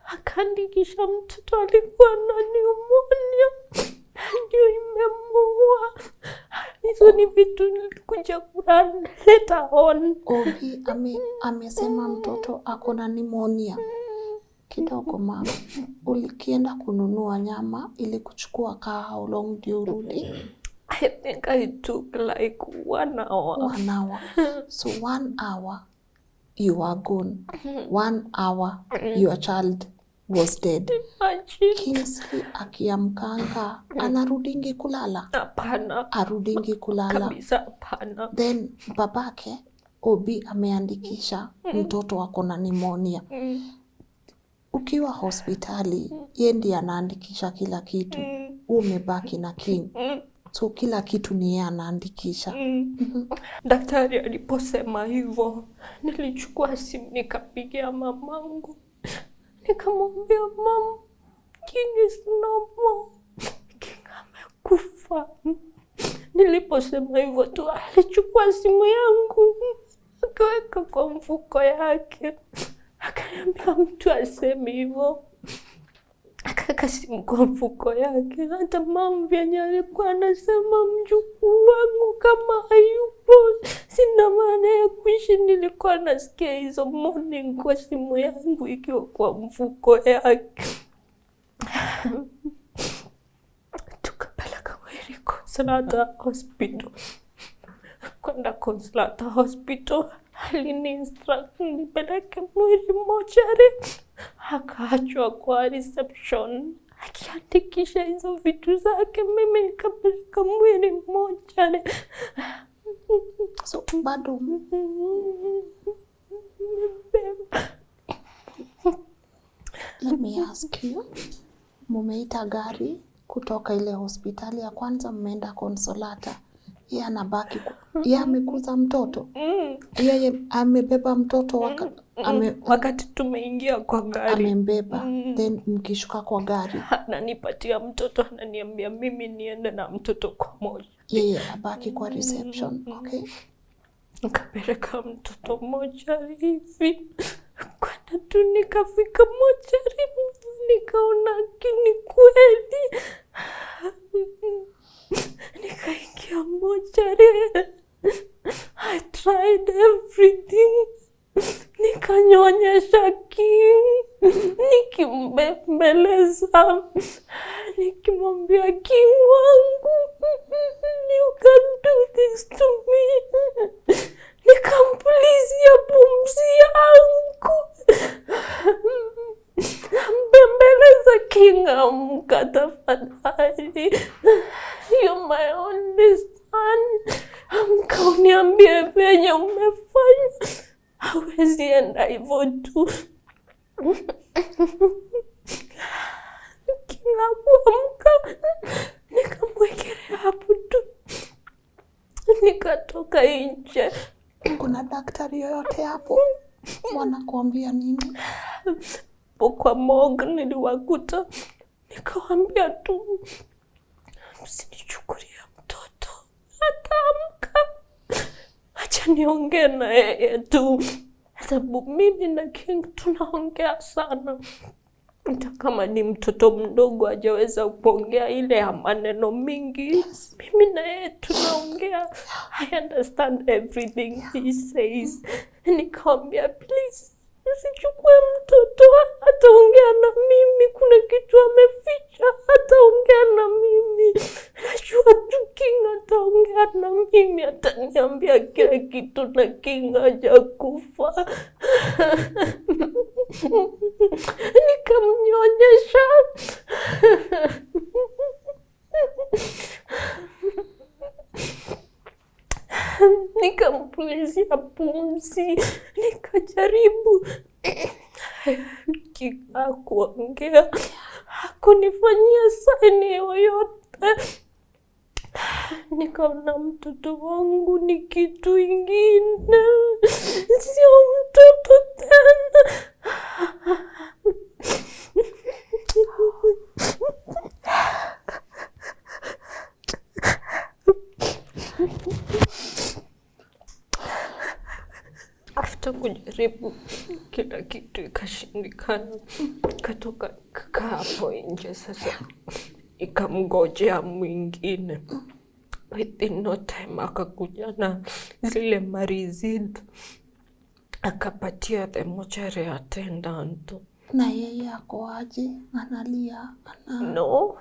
akaandikisha mtoto alikuwa na pneumonia, ndio imemuua. Hizo ni vitu nilikuja kurana later on. Obi amesema mtoto ako na pneumonia. Kidogo mama, ulikienda kununua nyama ili kuchukua how long ndio urudi? I think I took like 1 hour. 1 hour. So 1 hour you are gone. 1 hour your child was dead. Imagine. Kingsley akiamkanga anarudingi kulala? Hapana. Arudingi kulala. Kabisa hapana. Then babake Obi ameandikisha mtoto wako na pneumonia. Ukiwa hospitali, yeye ndiye anaandikisha kila kitu. Umebaki na King. So kila kitu ni yeye anaandikisha. Daktari aliposema hivyo, nilichukua simu nikapigia mamangu. Nikamwambia, Mom, King is normal. King amekufa. Niliposema hivyo tu, alichukua simu yangu akaweka kwa mfuko yake. Akaniambia mtu aseme hivyo. Akaweka simu kwa mfuko yake. Hata mama vyenye alikuwa anasema mjukuu wangu kama hayupo, sina maana ya kuishi. Nilikuwa nasikia hizo morning kwa simu yangu ikiwa kwa mfuko yake. Tukapeleka mwili Consolata Hospital. Kwenda Consolata Hospital, alini-instruct nipeleke mwili mochari. Akaachwa kwa reception akiandikisha hizo vitu zake. Mimi nikapeleka mwili mochari. So bado let me ask you, mumeita gari kutoka ile hospitali ya kwanza mmeenda Consolata. Yeye anabaki yeye amekuza mtoto. Yeye amebeba mtoto wakati tumeingia kwa gari. Amembeba. Then mkishuka kwa gari, ananipatia mtoto, ananiambia mimi niende na mtoto kwa moja. Yeye abaki kwa reception. Okay. Nikapeleka mtoto mochari hivi. Kwenda tu nikafika mochari, nikaona kini kweli. Nikaingia mochari. I tried everything. Nikanyonyesha King. Nikimbembeleza. Nikimwambia, King wangu, you can do this to me. Nikampulizia pumzi yangu. Mbembeleza, King, amka tafadhali. You're my only son. Amka uniambie venye umefanya. Hawezi enda hivyo tu. King amka. Nikamwekelea hapo tu. Nikatoka nje. Kuna daktari yoyote hapo? Wanakuambia nini? Kwa morgue niliwakuta. Nikawaambia tu, msinichukulie mtoto. Ataamka. Acha niongee na yeye tu. Sababu mimi na King tunaongea sana. Hata kama ni mtoto mdogo hajaweza kuongea ile ya maneno mingi. Yes. Mimi na yeye tunaongea. I understand everything he says. Nikamwambia, please, usichukue mtoto. Ataongea na mimi. Kuna kitu ameficha. Ataongea na mimi. Najua tu King ataongea na mimi. Ataniambia kila kitu na King hajakufa. nikamnyonyesha. Nikampulizia pumzi, nikajaribu kuongea, hakunifanyia saini yoyote. Nikaona mtoto wangu ni kitu ingine, sio mtoto tena. After kujaribu kila kitu ikashindikana, katoka kakaa hapo nje. Sasa ikamngojea mwingine. Within no time akakuja na zile marizid, akapatia the mortuary attendant. Na yeye ako aje? Analia? No.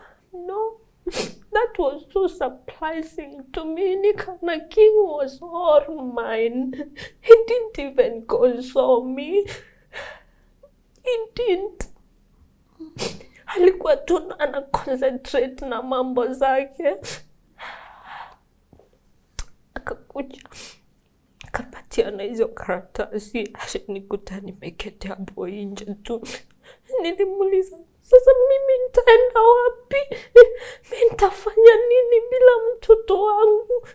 That was so surprising to me. Nikana King was all mine. He didn't even console me. He didn't. Alikuwa tu ana concentrate na mambo zake. Akakuja, akapatia na hizo karatasi. Nikuta nimeketi hapo nje tu. Nilimuuliza, sasa mimi nitaenda wapi? Mimi nitafanya nini bila mtoto wangu?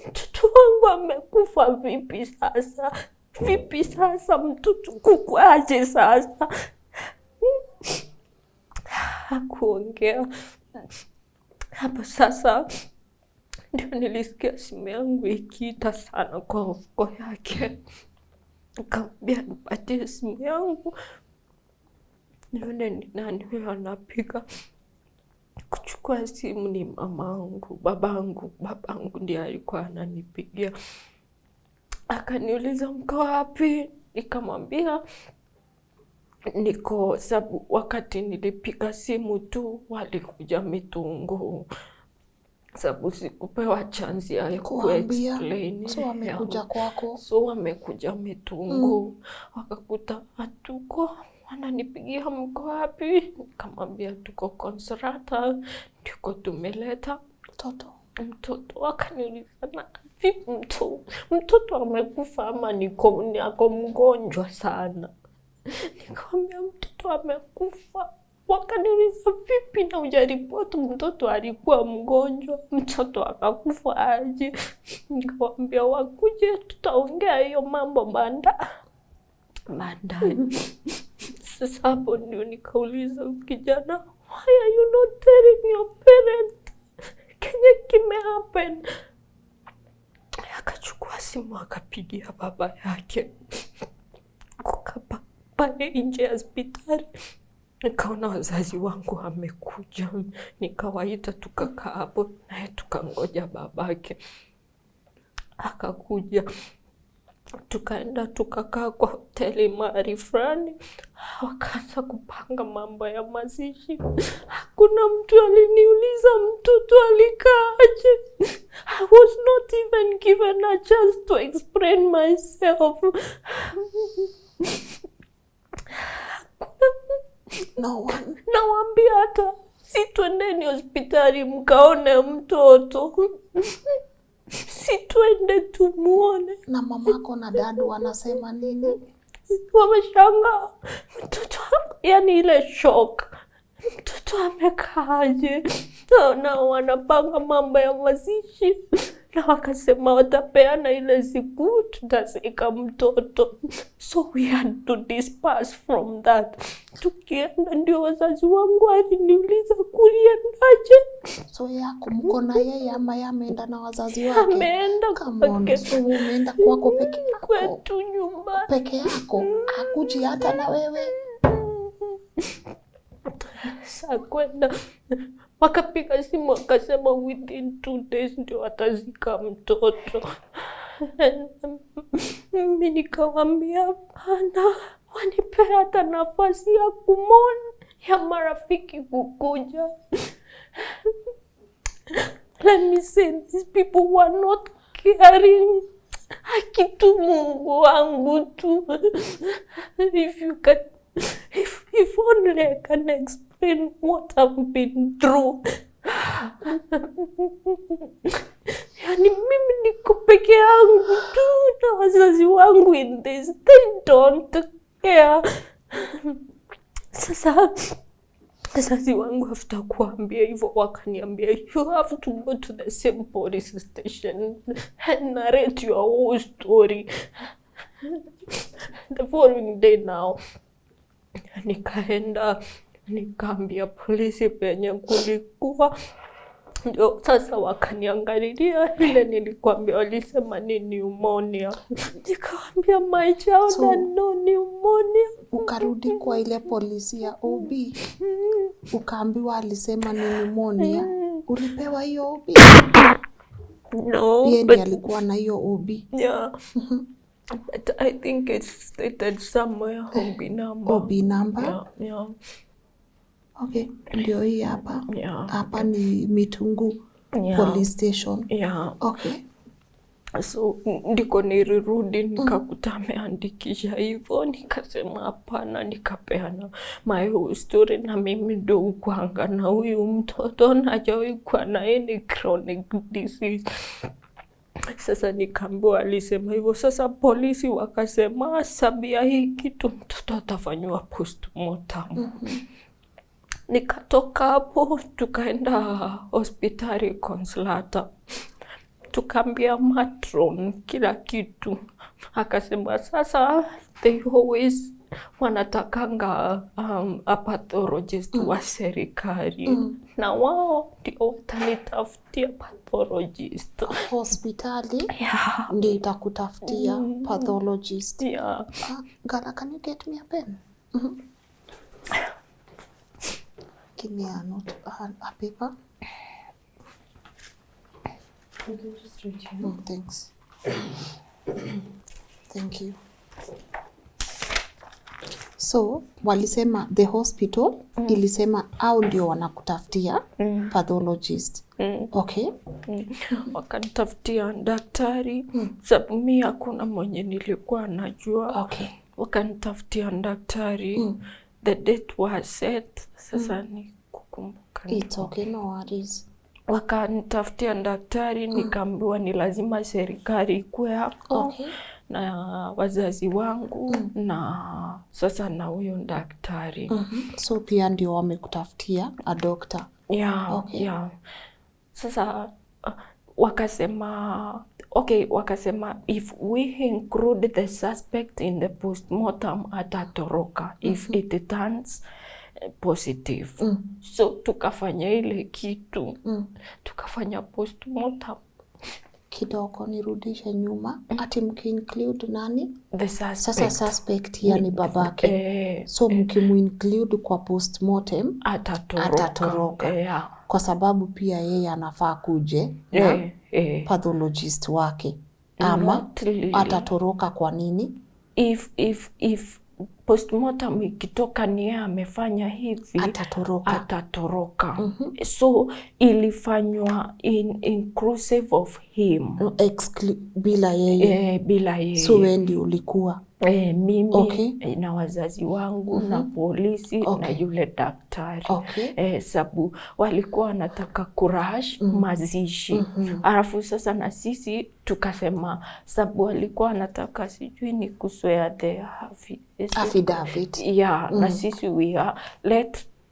Mtoto wangu amekufa vipi sasa? Vipi sasa mtoto kukwaje sasa? Hakuongea. Hapo sasa ndio nilisikia simu yangu ikiita sana kwa mfuko yake. Nikamwambia nipatie simu yangu nione ni nani huyo anapiga. Kuchukua simu ni mamangu, babangu ndiye alikuwa ananipigia. Akaniuliza mko wapi? Nikamwambia niko, sababu wakati nilipiga simu tu walikuja Mitungu. Sababu sikupewa chance ya ku-explain. So wamekuja kwako? So wamekuja Mitungu. Wakakuta hatuko. Wananipigia mko wapi? Nikamwambia tuko Consolata, tuko tumeleta mtoto. Wakaniuliza vipi mtoto amekufa ama ako mgonjwa sana? Nikamwambia mtoto amekufa. Wakaniuliza vipi na hujaripoti mtoto alikuwa mgonjwa? Mtoto akakufa aje? Nikamwambia wakuje tutaongea hiyo mambo baadaye. Sasa hapo ndio nikauliza kijana, why are you not telling your parents kenye kime happen? Akachukua simu akapigia baba yake. Kukapa pale nje ya hospitali. Nikaona wazazi wangu wamekuja. Nikawaita tukakaa hapo naye tukangoja babake. Akakuja. Tukaenda tukakaa kwa hoteli mahali fulani. Wakaanza kupanga mambo ya mazishi. Hakuna mtu aliniuliza mtoto alikaaje. I was not even given a chance to explain myself. No one. Nawaambia hata si twendeni hospitali mkaone mtoto. Si twende tumuone. Na mamako na dadu wanasema nini? Wameshangaa. Mtoto, yani ile shock. Mtoto amekaaje? Na wanapanga mambo ya mazishi. Na wakasema watapeana ile siku tutazika mtoto. So we had to disperse from that. Tukienda ndio wazazi wangu waliniuliza kuliendaje. So yako mko na yeye ama yameenda na wazazi wake? Ameenda peke. So umeenda kwako peke yako? Kwetu nyumbani. Peke yako? Hakuji hata na wewe? Sasa kwenda wakapiga simu wakasema within 2 days ndio watazika mtoto. Mimi nikamwambia hapana, wanipe hata nafasi ya kumwona, ya marafiki kukuja. Let me say, these people were not caring. Akitu Mungu wangu tu. If only I can explain what I've been through. Yani mimi niko peke yangu tu na wazazi wangu in this. They don't care. Sasa wazazi wangu after kuambia hivyo wakaniambia, you have to go to the same police station and narrate your whole story. The following day now, nikaenda nikaambia polisi penye kulikuwa. Ndio sasa wakaniangalilia ile nilikwambia, walisema ni pneumonia. Nikaambia my child no pneumonia. Ukarudi kwa ile polisi ya OB. Ukaambiwa alisema ni pneumonia. Ulipewa hiyo OB? No. Pia ndiye alikuwa na hiyo OB. Yeah. But I think it's stated somewhere OB number. OB number? Yeah, yeah. Okay, ndio hii hapa. Yeah. Hapa ni Mitungu police station. Yeah. Okay. So ndiko nilirudi nikakuta ameandikisha hivyo, nikasema hapana, nikapeana my whole story, na mimi ndo kuanga na huyu mtoto na hajawahi kuwa na any chronic disease. Sasa nikaambiwa alisema hivyo. Sasa polisi wakasema sabia hii kitu mtoto atafanywa postmortem. Nikatoka hapo tukaenda hospitali Consolata. Tukaambia matron kila kitu. Akasema sasa they always wanatakanga a pathologist wa serikali. Na wao ndio watanitafutia pathologist. Hospitali? Yeah. Ndio itakutafutia pathologist. Yeah. Gala, can you get me a pen? Give me a note, a paper. You can just reach here. Thanks. Thank you. So, walisema the hospital ilisema au ndio wanakutafutia pathologist. Okay. Wakanitafutia daktari. Sababu mimi hakuna mwenye nilikuwa najua. Okay. Wakanitafutia daktari. The date was set. Sasa ni kukumbuka. It's okay, no worries. Wakanitafutia daktari, nikaambiwa ni lazima serikali ikuwe hapo. Okay. Na wazazi wangu na sasa na huyo daktari. So pia ndio wamekutafutia a doctor. Yeah. Okay. Yeah. Sasa wakasema wakasema if we include the suspect in the postmortem atatoroka if it turns positive. So tukafanya ile kitu. Tukafanya postmortem. Kidogo nirudishe nyuma. Ati mki-include nani? The suspect. Sasa suspect yani babake. So mkimu-include kwa postmortem atatoroka. Yeah. Kwa sababu pia yeye anafaa kuje na pathologist wake. Ama atatoroka kwa nini? If postmortem ikitoka ni yeye amefanya hivi, atatoroka. So ilifanywa inclusive of him. Bila yeye. Bila yeye. So wendi ulikuwa? Mimi na wazazi wangu na polisi na yule daktari. Sababu walikuwa wanataka kurash mazishi. Alafu sasa na sisi tukasema sababu walikuwa wanataka sijui ni kuswea the affidavit. Yeah, na sisi we are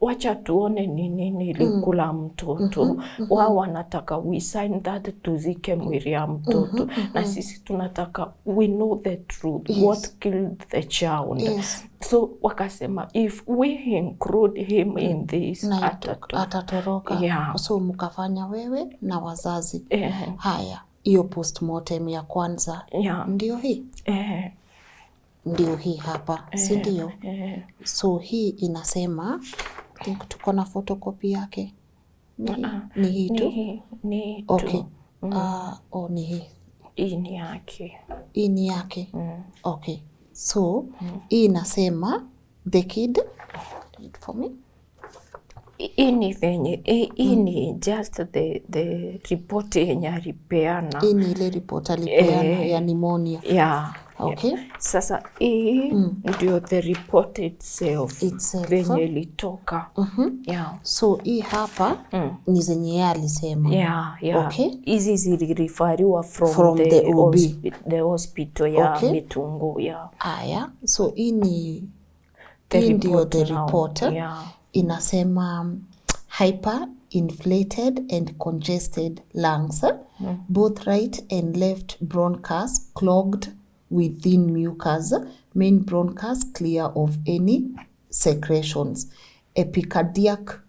wacha tuone ni nini ilikula mtoto. Wao wanataka we sign that tuzike mwili ya mtoto. Na sisi tunataka we know the truth. What killed the child. So wakasema if we include him in this atatoroka. Yeah. So mkafanya wewe na wazazi. Haya, hiyo postmortem ya kwanza. Ndio hii? Ndio hii hapa, si ndio? So hii inasema, tuko na photocopy yake. Ni hii tu? Ni tu. Okay. Ni hii. Hii ni yake. Hii ni yake? Okay. So, hii inasema, the kid, read for me. Hii ni just the report yenye alipeana. Hii ni ile report alipeana ya pneumonia. Yeah. Okay. Yeah. Sasa hii ndio the report itself. Venye ilitoka. Yeah. So hii hapa ni zenye yeye alisema. Yeah, yeah. Okay. Hizi zilirifariwa from the hospital ya Mitungu. Yeah. Aya. So hii ni ndio the report. Yeah. Inasema hyperinflated and congested lungs, both right and left bronchus clogged within mucus, main bronchus clear of any secretions, epicardiac.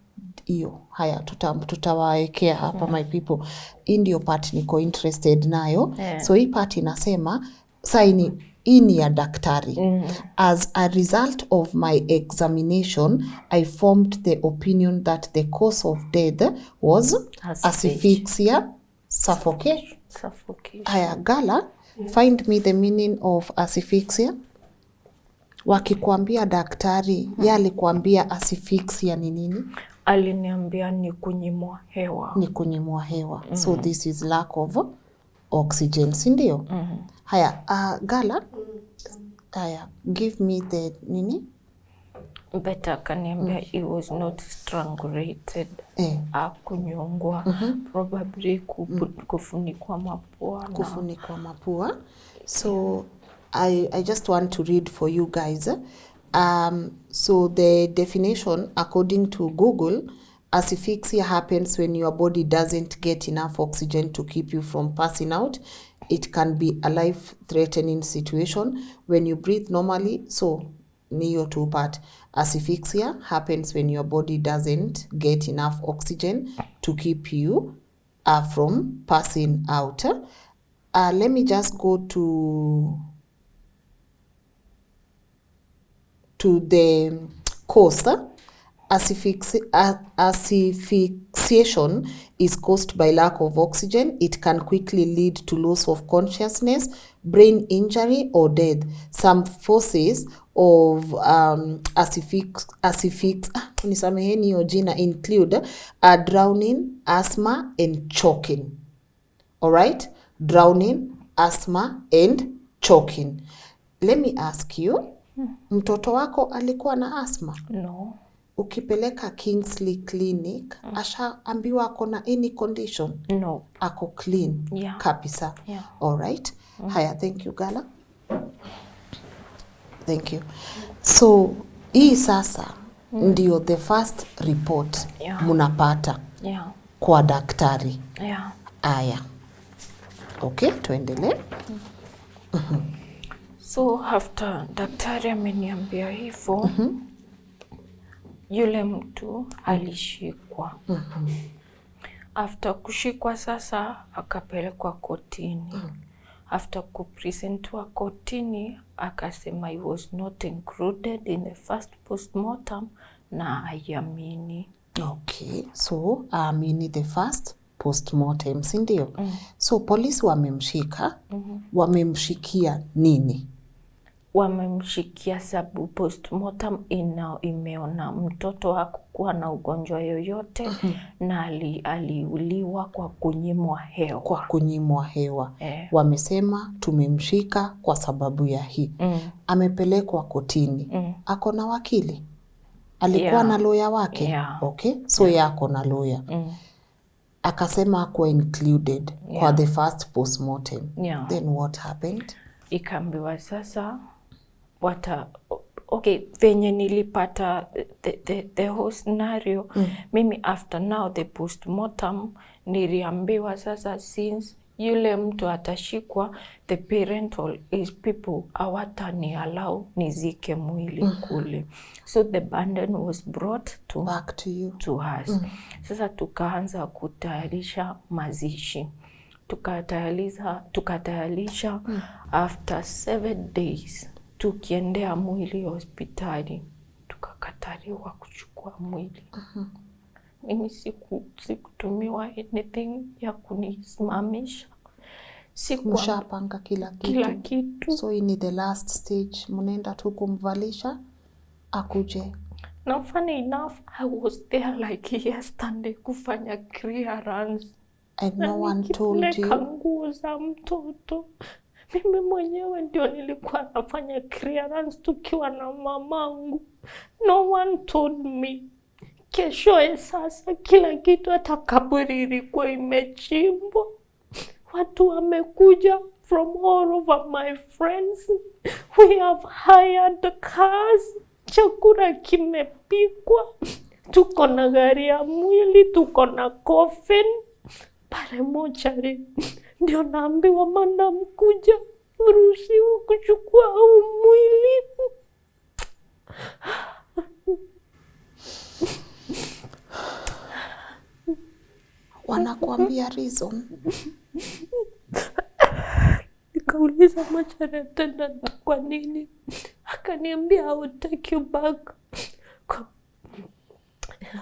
Hiyo haya tutawaekea hapa my people. Hii ndio part niko interested nayo. So hii part inasema hii ni ya daktari. As a result of my examination, I formed the opinion that the cause of death was asphyxia, suffocation. Haya, Gala, find me the meaning of asphyxia. Wakikwambia daktari, yeye alikwambia asphyxia ni nini? Aliniambia ni kunyimwa hewa. Ni kunyimwa hewa. So this is lack of oxygen, si ndio? Haya, Gala, haya, give me the nini? But akaniambia it was not strangulated. Kunyongwa. Probably kufunikwa mapua. Kufunikwa mapua. So I just want to read for you guys. So the definition according to Google, asphyxia happens when your body doesn't get enough oxygen to keep you from passing out. It can be a life-threatening situation when you breathe normally. So niyo two part. Asphyxia happens when your body doesn't get enough oxygen to keep you from passing out. Let me just go to the cause. Asphyxiation is caused by lack of oxygen. It can quickly lead to loss of consciousness, brain injury, or death. Some forces of include drowning, asthma, and choking. All right? Drowning, asthma, and choking. Let me ask you, mtoto wako alikuwa na asthma? No. Ukipeleka Kingsley clinic, ashaambiwa ako na any condition? No. Ako clean? Yeah. Kabisa? Yeah. All right. Haya, thank you, Gala. Thank you. So, hii sasa ndio the first report munapata kwa daktari. Aya. Okay, tuendelee. So after daktari ameniambia hivyo, yule mtu alishikwa. After kushikwa sasa akapelekwa kotini. After kupresentwa kotini akasema he was not included in the first postmortem na aiamini. Okay, so aamini the first postmortem, si ndio? So polisi wamemshika, wamemshikia nini? Wamemshikia sababu postmortem imeona mtoto hakukuwa na ugonjwa yoyote na aliuliwa kwa kunyimwa hewa. Kwa kunyimwa hewa. Wamesema tumemshika kwa sababu ya hii. Amepelekwa kotini. Ako na wakili? Alikuwa na lawyer wake? Okay, so yako na lawyer. Akasema hakuwa included kwa the first postmortem. Then what happened? Ikaambiwa sasa venye nilipata the whole scenario, mimi after now the postmortem niliambiwa sasa since yule mtu atashikwa, the parental is people hawatani allow nizike mwili kule. So the burden was brought back to you, to us. Sasa tukaanza kutayarisha mazishi. Tukatayarisha after 7 days tukiendea mwili hospitali, tukakataliwa kuchukua mwili. Mimi sikutumiwa anything ya kunisimamisha. Mshapanga kila kitu. So in the last stage mnaenda tu kumvalisha akuje. Now funny enough, I was there like yesterday kufanya clearance. And no one told you? Nguo za mtoto. Mimi mwenyewe ndio nilikuwa nafanya clearance tukiwa na mamangu. No one told me. Kesho sasa kila kitu, hata kaburi ilikuwa imechimbwa. Watu wamekuja from all over, my friends. We have hired cars. Chakula kimepikwa. Tuko na gari ya mwili, tuko na coffin. Pale mochari ndio naambiwa madam kuja, uruhusiwa kuchukua mwili. Wanakuambia reason? Nikauliza mochari attendant kwa nini. Akaniambia I will take you back kwa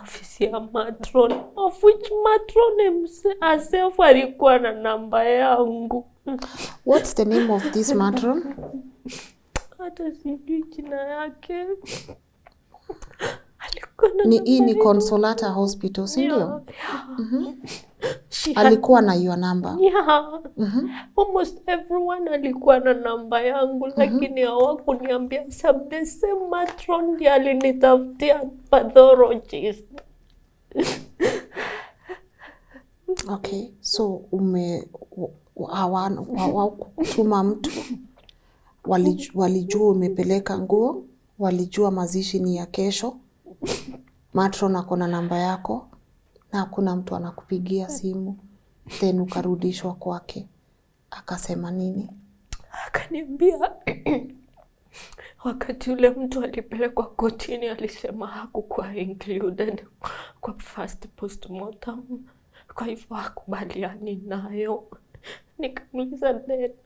ofisi ya matron, of which matron herself alikuwa na namba yangu. What's the name of this matron? Hata sijui jina yake. Ni Consolata Hospital, sindio? Alikuwa na your number? Yeah. Almost everyone alikuwa na namba yangu, lakini hawakuniambia. The same matron ndiye alinitafutia pathologist. Okay, so kutuma mtu, walijua umepeleka nguo, walijua mazishi ni ya kesho, matron ako na namba yako, na hakuna mtu anakupigia simu, then ukarudishwa kwake. Akasema nini? Akaniambia wakati ule mtu alipelekwa kotini alisema hakukuwa included kwa first postmortem, kwa hivyo hakubaliani nayo. Nikamuuliza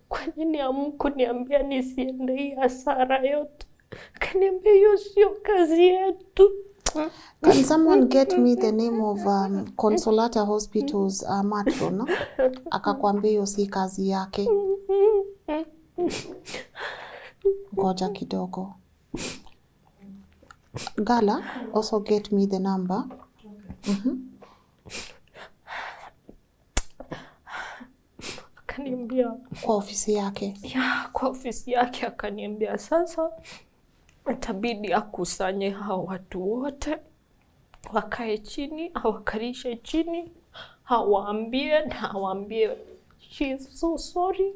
kwa nini hamkuniambia nisiende hii hasara yote? Akaniambia hiyo sio kazi yetu. Can someone get me the name of Consolata Hospital's matron? Akakwambia hiyo si kazi yake. Ngoja kidogo. Gala, also get me the number. Akaniambia kwa ofisi yake. Yeah, kwa ofisi yake. Akaniambia sasa itabidi akusanye hao watu wote, wakae chini, awakalishe chini, awaambie she's so sorry,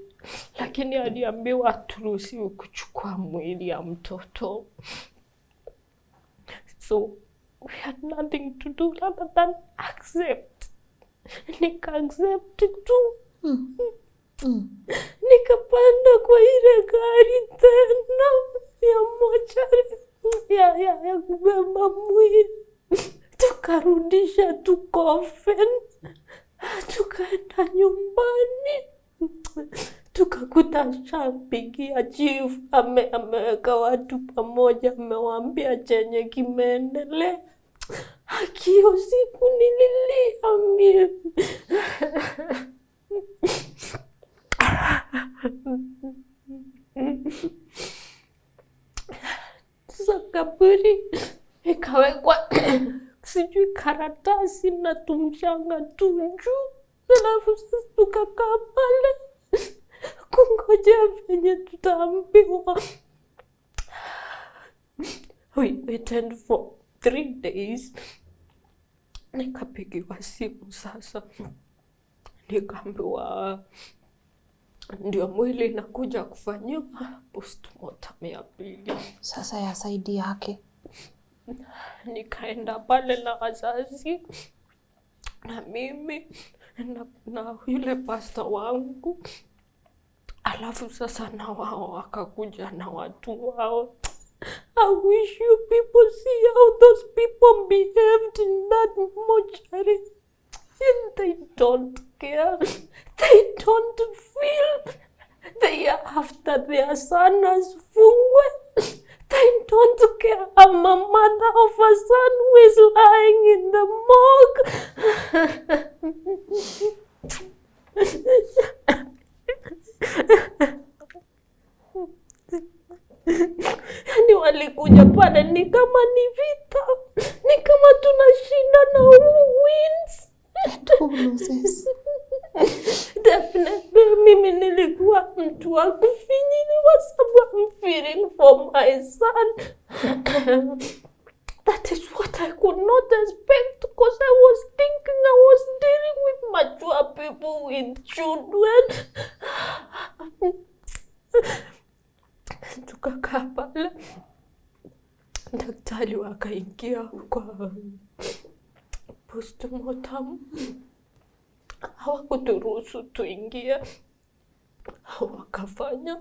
lakini aliambiwa haturuhusiwi kuchukua mwili ya mtoto. So we had nothing to do other than accept. Nika accept tu. Nikapanda kwa ile gari tena ya mochari ya kubeba mwili. Tukarudisha tu coffin. Tukaenda nyumbani. Tukakuta shampigia chief, ameweka watu pamoja, amewaambia chenye kimeendelea. Hiyo siku nililia mimi. Kaburi ikawekwa sijui karatasi na tumshanga tu juu. Alafu sisi tukakaa pale kungoja venye tutaambiwa. We waited for 3 days. Nikapigiwa simu sasa. Nikaambiwa ndio mwili inakuja kufanyiwa postmortem ya pili. Sasa ya saidi yake. Nikaenda pale na wazazi na mimi na yule pastor wangu. Alafu sasa na wao wakakuja na watu wao. I wish you people see how those people behaved in that mortuary. And they don't care. They don't feel. They are after their son as fungwe. They don't care. I'm a mother of a son who is lying in the morgue. Yani walikuja pale ni kama ni vita. Ni kama tunashinda na who wins. Who loses? Definitely mimi nilikuwa mtu wa kufinyiliwa sababu I'm fearing for my son. That is what I could not expect, because I was thinking I was dealing with mature people with children. Tukakaa pale, daktari wakaingia kwa postmortem. Hawakuturuhusu tuingie. Wakafanya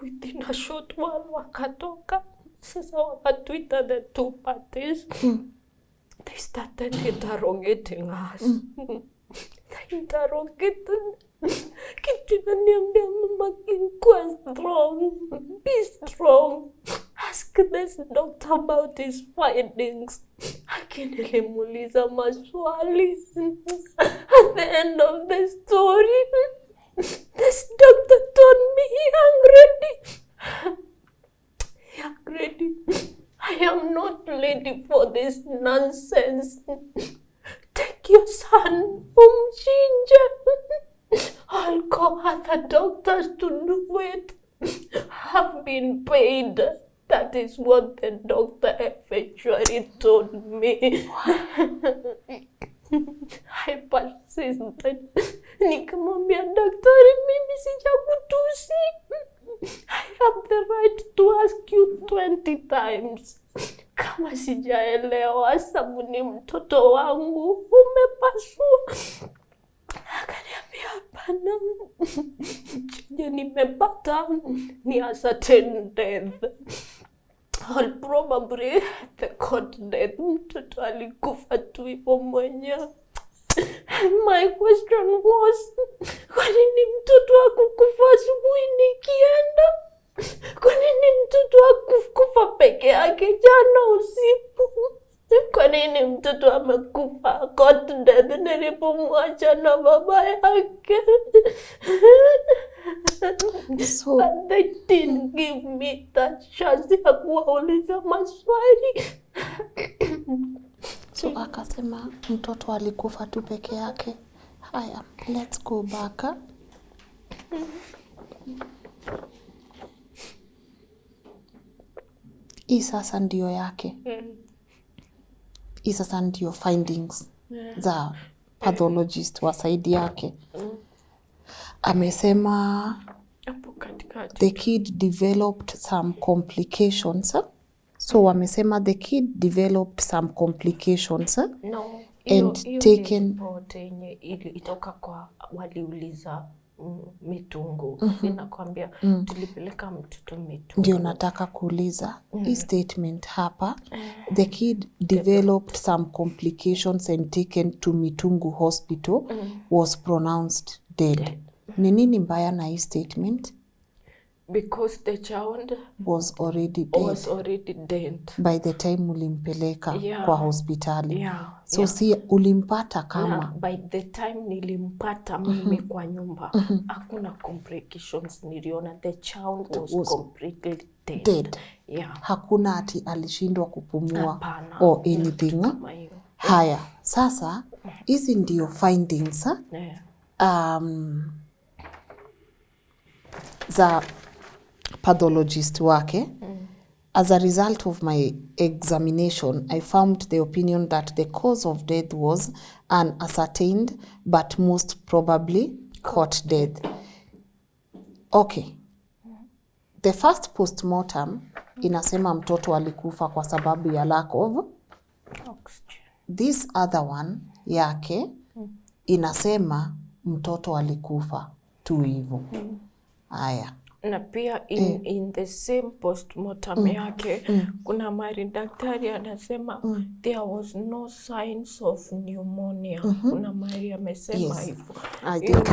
within a short while wakatoka. Sasa wakatuita the two parties. They started interrogating us. They interrogated. Kitu inaniambia mama, kuwa strong. Be strong. Ask this doctor about his findings. Lakini nilimuuliza maswali. At the end of the story, this doctor told me he ain't ready. I am not ready for this nonsense. Take your son, umchinje. I'll call other doctors to do it. Have been paid. That is what the doctor eventually told me. I persisted. Nikamwambia daktari, mimi sijakutusi. I have the right to ask you 20 times. Kama sijaelewa sababu ni mtoto wangu, umepasua. Akaniambia hapana. Chenye nimepata ni a certain death. Or probably the court death. Mtoto alikufa tu hivyo mwenyewe. My question was, kwa nini mtoto hakukufa asubuhi nikienda? Kwa nini mtoto hakukufa peke yake jana usiku? Kwa nini mtoto amekufa court death nilipomwacha na baba yake? So, but they didn't give me that chance ya kuwauliza maswali. So akasema mtoto alikufa tu peke yake. Haya, let's go back. Hii sasa ndio yake. Hii sasa ndio findings za pathologist wa side yake. Amesema the kid developed some complications. So wamesema the kid developed some complications. No, and taken itoka kwa waliuliza mitungu. Ninakwambia tulipeleka mtoto mitungu. Ndio nataka kuuliza hii statement hapa. The kid developed some complications and taken to Mitungu Hospital was pronounced dead. Ni nini mbaya na hii statement? Because the child was already dead by the time ulimpeleka kwa hospitali. So si ulimpata kama na by the time nilimpata mimi kwa nyumba hakuna complications niliona. The child was completely dead. Hakuna ati alishindwa kupumua or anything. Haya, sasa hizi ndio findings za pathologist wake. As a result of my examination, I found the opinion that the cause of death was unascertained, but most probably caught death. Okay. The first postmortem inasema mtoto alikufa kwa sababu ya lack of oxygen. This other one yake inasema mtoto alikufa tu hivyo. Haya. Na pia in the same postmortem yake kuna mari daktari anasema there was no signs of pneumonia. Kuna mari amesema hivyo. I think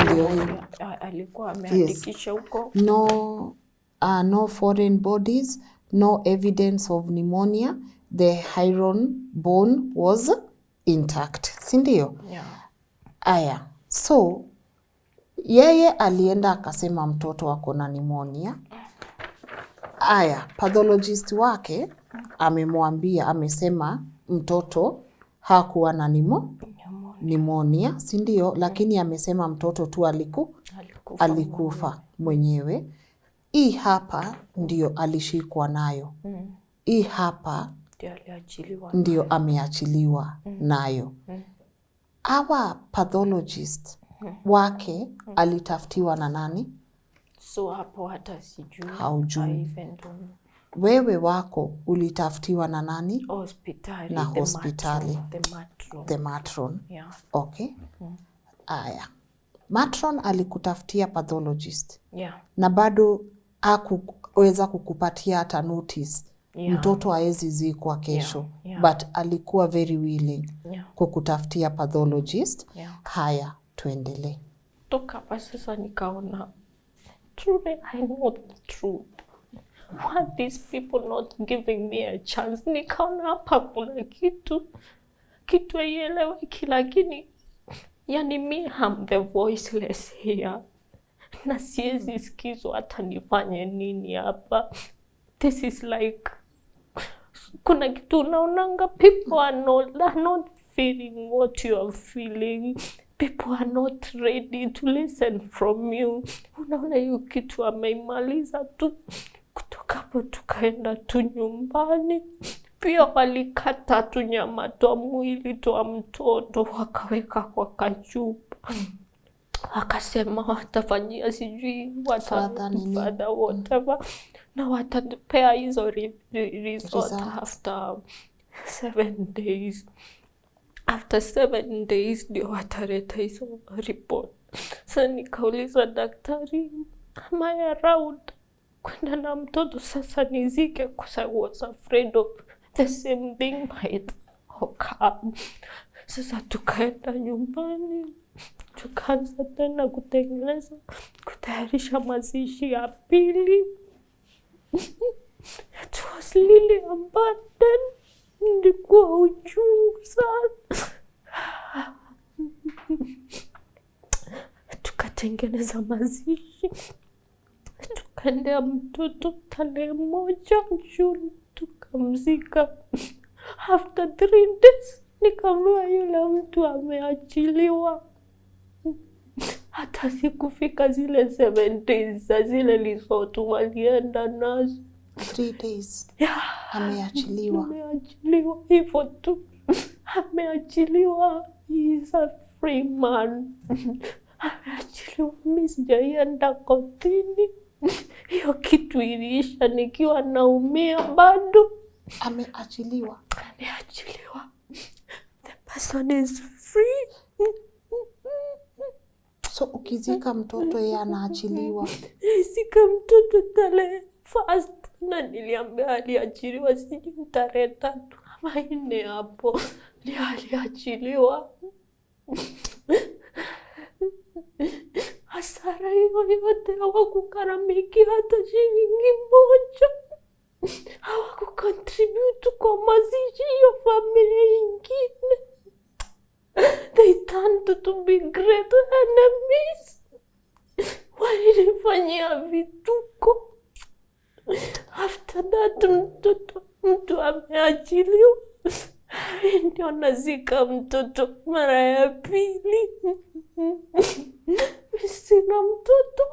alikuwa ameandikisha huko. No foreign bodies, no evidence of pneumonia. The iron bone was intact. Sindio? Aya. So yeye alienda akasema mtoto wako na pneumonia. Aya, pathologist wake amemwambia, amesema mtoto hakuwa na pneumonia, si ndio? Lakini amesema mtoto tu alikufa mwenyewe. Hii hapa ndio alishikwa nayo. Hii hapa ndio ameachiliwa nayo. Our pathologist wake alitafutiwa na nani? So hapo hata sijui. Haujui. Wewe wako ulitafutiwa na nani? Hospitali. Na hospitali. The matron. Yeah. Okay. Aya. Matron alikutafutia pathologist. Yeah. Na bado hakuweza kukupatia hata notice. Yeah. Mtoto haezi zikwa kesho. Yeah. But alikuwa very willing kukutafutia pathologist. Yeah. Haya, tuendelee. Toka hapa sasa nikaona truly I know the truth. Why these people not giving me a chance? Nikaona hapa kuna kitu haieleweki, lakini yani me I'm the voiceless here. Na siwezi sikizwa hata nifanye nini hapa. This is like kuna kitu unaonanga, people are not feeling what you are feeling. People are not ready to listen from you. Unaona hiyo kitu ameimaliza tu. Kutoka hapo tukaenda tu nyumbani. Pia walikata tu nyama twa mwili twa mtoto wakaweka kwa kachupa. Wakasema watafanyia sijui father whatever. Na watatupea hizo result after 7 days. After 7 days ndio wataleta hizo report. Sasa nikauliza daktari, am I around kwenda na mtoto sasa nizike? Because I was afraid of the same thing might occur. Sasa tukaenda nyumbani, tukaanza tena kutayarisha mazishi ya pili. It was really a burden. Nilikuwa uchungu sana. Tukatengeneza mazishi. Tukaendea mtoto tarehe 1 Juni, tukamzika. After 3 days nikamwona yule mtu ameachiliwa. Hata sikufika zile 7 days za zile lisotu walienda nazo. 3 days. Yeah. Ameachiliwa. Ameachiliwa hivyo tu. Ameachiliwa. He is a free man. Ameachiliwa. Mimi sijaenda kotini. Hiyo kitu iliisha nikiwa naumia bado. Ameachiliwa. Ameachiliwa. The person is free. So ukizika mtoto yeye anaachiliwa. Sika mtoto tarehe 1 na niliambia aliachiliwa sijui tarehe 3 ama 4 hapo. Ni aliachiliwa. Hasara hiyo yote hawakukaramiki hata shilingi moja. Hawakucontribute kwa mazishi ya familia ingine. They turned to be great enemies. Walinifanyia vituko. After that mtu ameachiliwa. Ndio nazika mtoto mara ya pili. Sina mtoto.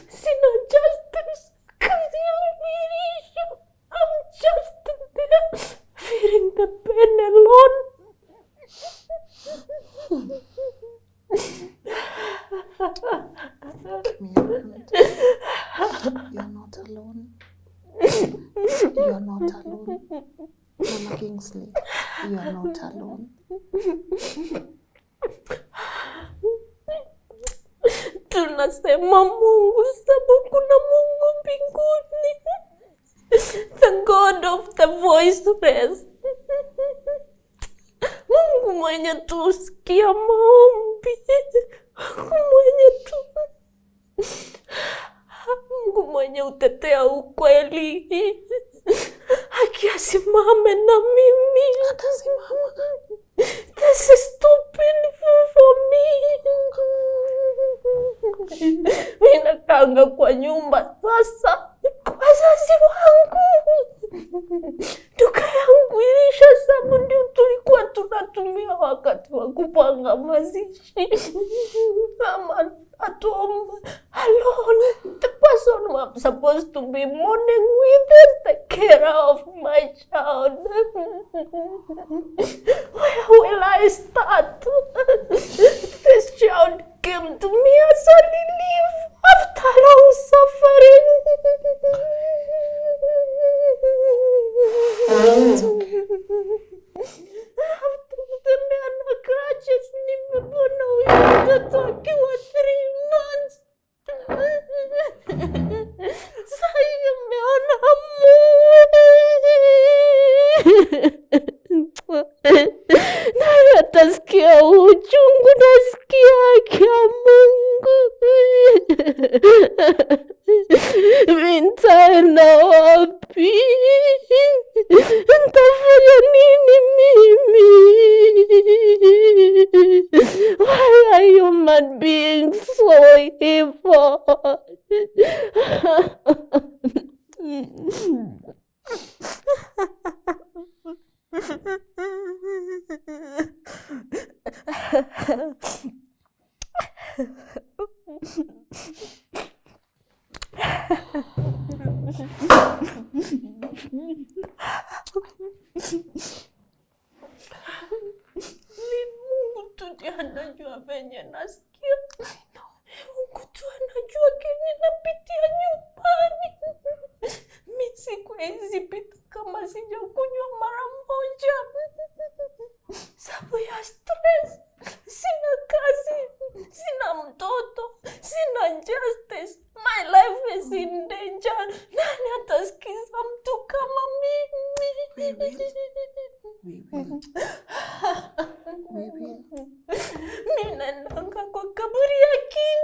Sina justice. Kazi yangu ilisha. I'm just there feeling the pain alone. You're not alone. You're not alone. Mama Kingsley, you are not alone. Tunasema Mungu sababu kuna Mungu mbinguni. The God of the voiceless. Mungu mwenye tusikia maombi. Mungu mwenye utetea ukweli. Akiasimame na mimi. Atasimama. This is too painful for me. Mina kanga kwa nyumba sasa. Kwa wazazi wangu. Duka yangu ilisha sababu ndio tulikuwa tunataka. atatumia wakati wa kupanga mazishi. Ama atuomba alone. The person who I'm supposed to be mourning with is the carer of my child. Where will I start? This child came to me as only leave after long suffering. Kutembea na crutches, nimepona huyu mtoto akiwa 3 months. Sasa nimeona naye atasikia uchungu, nasikia haki ya Mungu. Nitaenda wapi? Nitafanya nini mimi? Why are human beings so evil? Mungu tu ndiye anajua venye nasikia. Mungu tu anajua kenye napitia nyumbani. Mimi siwezi pita kama sijakunywa mara moja. Sababu ya stress. Sina kazi, sina mtoto, sina justice. My life is in danger. Nani atasikiza mtu kama mimi? We will. Ninaendanga kwa kaburi ya King.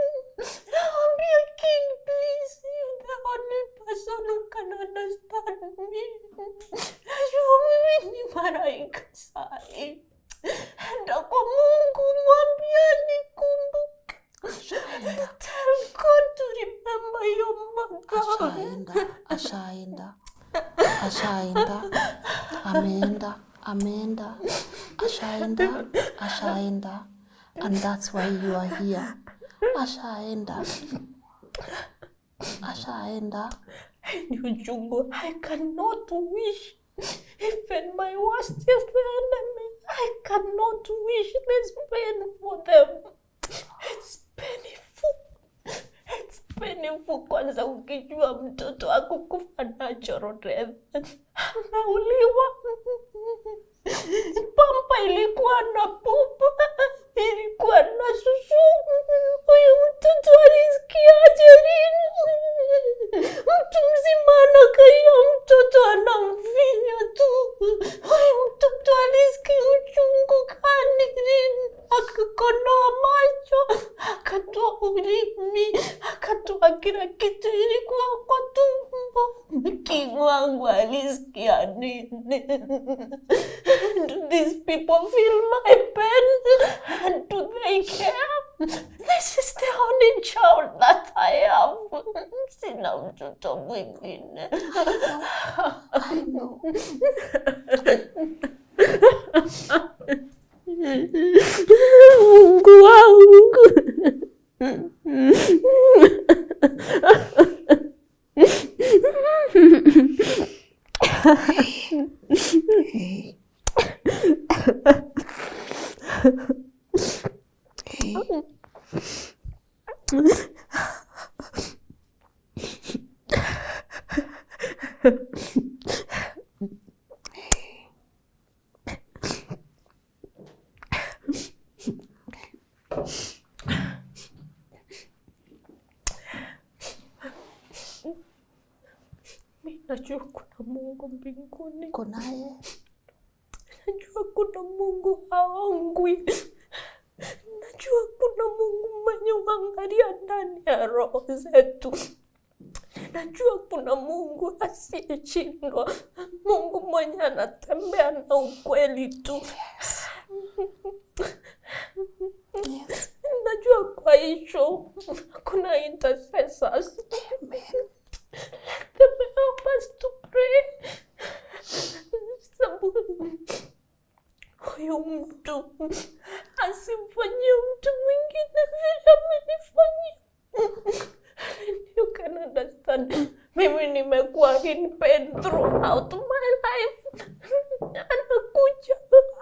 Naambia King, please, you're the only person who can understand me. Najua mimi ni malaika sahi. Enda kwa Mungu, mwambie nikumbuke. Tell God to remember your mother. Ashaenda. Ameenda. Ashaenda. And that's why you are here. Ashaenda. Ni uchungu. I cannot wish. Even my worst enemy, I cannot wish this pain for them. It's painful. Kwanza ukijua mtoto wako kufa natural death. Ameuliwa. Pampa ilikuwa na pupa. Ilikuwa na susu. Huyu mtoto alisikiaje lini? Mtu mzima anakaia mtoto anamfinya tu. Huyu mtoto alisikia uchungu gani lini? Akakonoa macho, akatoa ulimi, akatoa kila kitu ilikuwa kwa tumbo. King wangu alisikia nini? Do these people feel my pain? And do they care? This is the only child that I have. Sina mtoto mwingine. I know. Mungu wangu. Najua kuna Mungu mbinguni. Kunaye. Najua kuna Mungu haongwi. Najua kuna Mungu mwenye huangalia ndani ya roho zetu. Najua kuna Mungu asiyeshindwa. Mungu mwenye anatembea na ukweli tu. Yes. Najua kwa hiyo kuna intercessors. Amen. Let them help us to pray. Huyu mtu mtu. Asimfanyie mtu mwingine vile amenifanyia. You can understand. Mimi nimekuwa in pain throughout my life. Anakuja,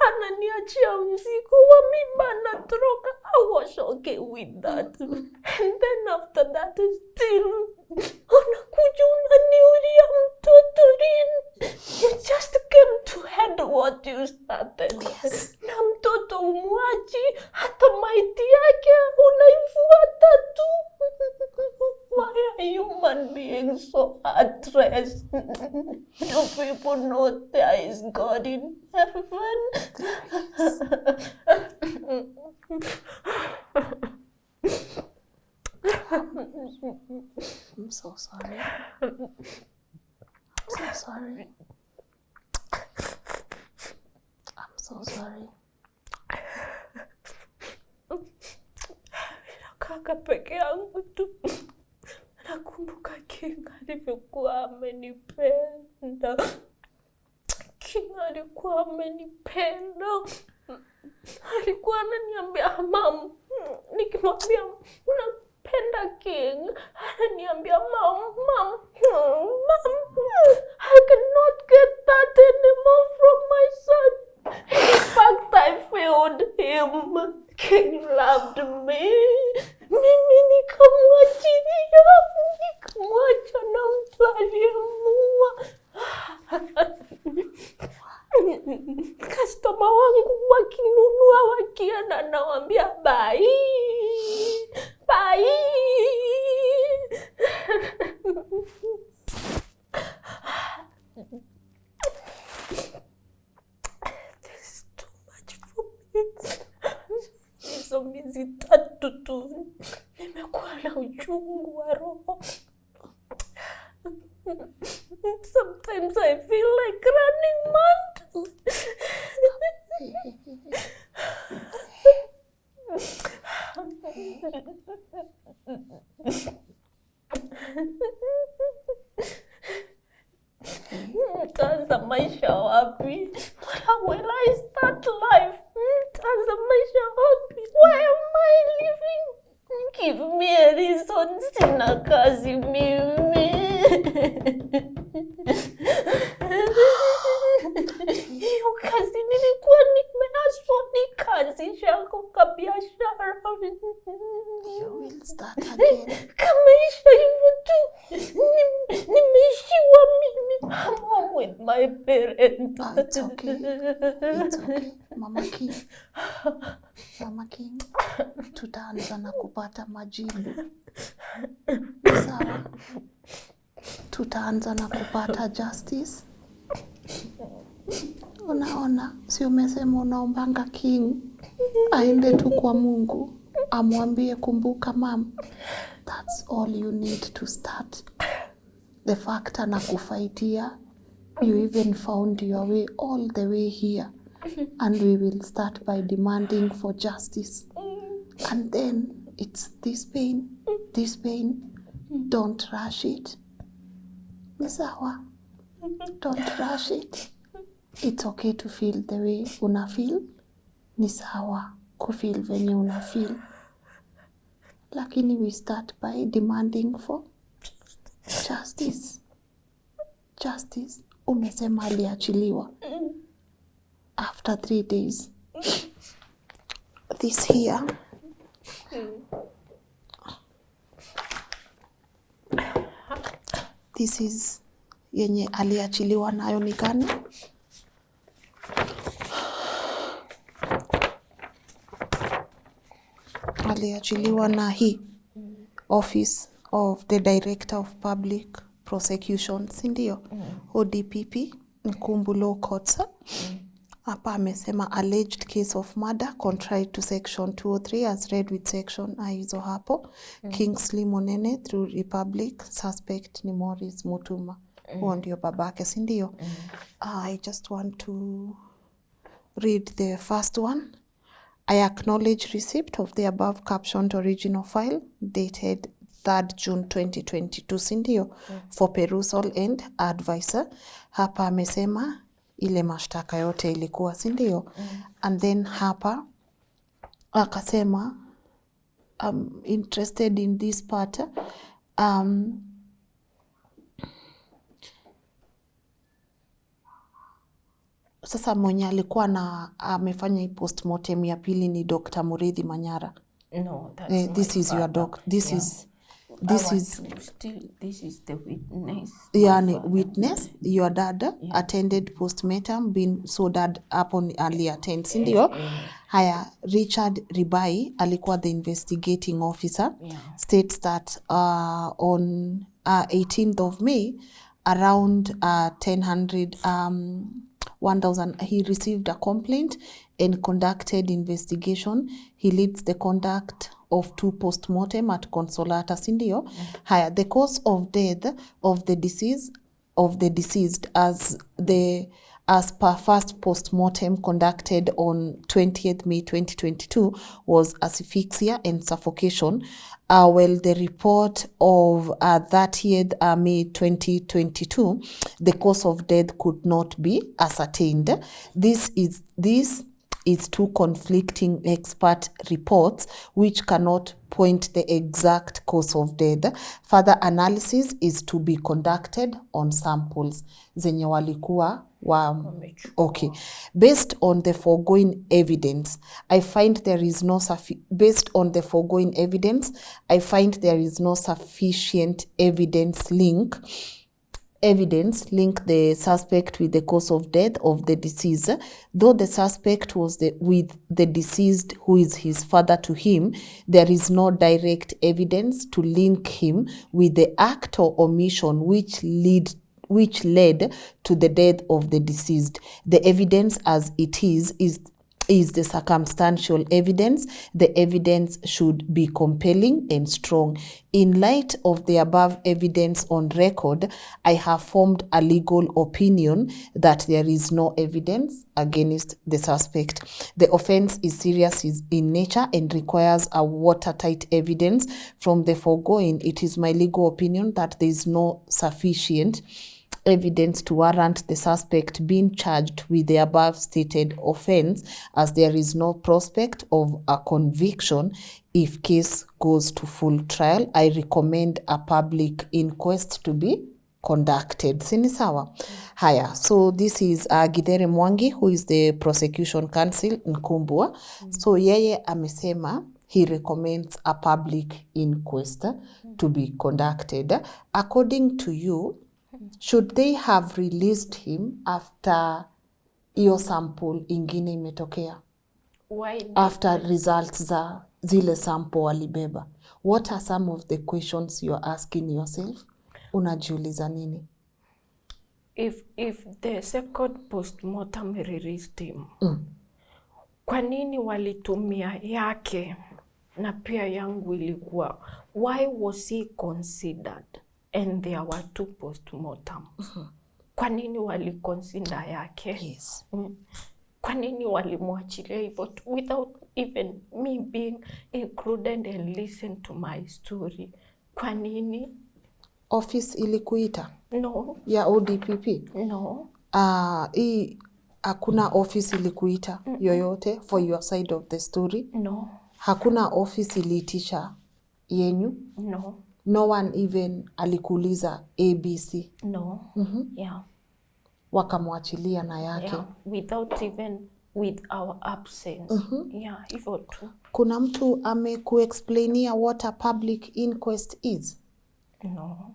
ananiachia mzigo wa mimba anatoroka. I was okay with that. And then after that still unakuja unaniulia mtoto Lynn. You just came to head what you started. Yes. Na mtoto umwachi, hata maiti yake unaifuata tu. Why are human beings so heartless? Do people know there is God in heaven? I'm so sorry. I'm so sorry. I'm so sorry. Kaka peke yangu tu. Nakumbuka King alivyokuwa amenipenda. King alikuwa amenipenda. Alikuwa ananiambia mom, nikimwambia napenda King, ananiambia mom, I cannot get that anymore from my son. In fact, I failed him. King loved me. Mimi nikamwachilia, nikamwacha na mtu aliyemuua. Customer wangu wakinunua wakienda nawaambia bye. Bye. This is too much for me. Hizo miezi 3 tu nimekuwa na uchungu wa roho. Sometimes I feel like running mad. Nitaanza maisha wapi? Will I start life? Nitaanza maisha wapi? Why am I living? Give me a reason. Sina kazi mimi. Hiyo kazi nilikuwa nimeaswa ni kazi yako kabiashara. You will start again. Kamaisha hivyo tu. Nimeishiwa mimi. I'm home with my parents. Oh, it's okay. It's okay. Mama King. Tutaanza na kupata majibu. Sawa. Tutaanza na kupata justice. Unaona, si umesema unaombanga King aende tu kwa Mungu amwambie kumbuka mom. That's all you need to start. The fact anakufaitia, you even found your way all the way here, and we will start by demanding for justice. And then it's this pain. Don't rush it. Nisawa. Don't rush it. It's okay to feel the way una feel. Nisawa kufeel venye una feel. Lakini we start by demanding for justice. Justice. Umesema aliachiliwa after 3 days. This here. This is yenye aliachiliwa nayo ni gani? Aliachiliwa na hii Office of the Director of Public Prosecutions, ndio ODPP Nkumbulo Court. Hapa amesema alleged case of murder contrary to section 203 as read with section hizo hapo. Kingsley Monene through Republic, suspect ni Morris Mutuma. Huo ndio babake, si ndio? I just want to read the first one. I acknowledge receipt of the above captioned original file dated 3rd June 2022, si ndio? For perusal and advisor. Hapa amesema ile mashtaka yote ilikuwa, si ndio? And then hapa akasema I'm interested in this part. Sasa mwenye alikuwa na amefanya hii postmortem ya pili ni Dr. Murithi Manyara. No, that's This my is father. your doc. This Yeah. is This is the witness. yani witness, your dad attended postmortem, so dad upon early attend, si ndio? Haya, Richard Ribai alikuwa the investigating officer. States that on 18th of May around 1000 he received a complaint and conducted investigation. He leads the conduct of 2 postmortem at Consolata, sindio? Haya, the cause of death of the deceased as per first postmortem conducted on 20th May 2022 was asphyxia and suffocation, while the report of 30th May 2022, the cause of death could not be ascertained. This is 2 conflicting expert reports which cannot point the exact cause of death. Further analysis is to be conducted on samples zenye walikuwa okay. Based on the foregoing evidence, I find there is no sufficient evidence link the suspect with the cause of death of the deceased, though the suspect was with the deceased who is his father to him. There is no direct evidence to link him with the act or omission which led to the death of the deceased. The evidence as it is the circumstantial evidence. The evidence should be compelling and strong. In light of the above evidence on record, I have formed a legal opinion that there is no evidence against the suspect. The offense is serious in nature and requires a watertight evidence. From the foregoing, it is my legal opinion that there is no sufficient evidence to warrant the suspect being charged with the above stated offense, as there is no prospect of a conviction if case goes to full trial. I recommend a public inquest to be conducted. Sini sawa? Haya, so this is Githere Mwangi, who is the prosecution counsel in Kumbwa. So yeye amesema he recommends a public inquest to be conducted. According to you, should they have released him after hiyo sample ingine imetokea? After results za zile sample walibeba. What are some of the questions you are asking yourself? Unajiuliza nini? If the second postmortem released him, kwa nini walitumia yake na pia yangu ilikuwa? Why was he considered? And there were 2 postmortems. Kwa nini waliconsider yake? Yes. Kwa nini walimwachilia hivyo without even me being included and listen to my story? Kwa nini? Office ilikuita? No. Ya ODPP? No. Hakuna office ilikuita yoyote for your side of the story? No. Hakuna office iliitisha yenyu? No. No one even alikuuliza ABC? No. Yeah. Wakamwachilia na yake? Yeah. Without even with our absence. Yeah, hivyo tu. Kuna mtu amekuexplainia what a public inquest is? No.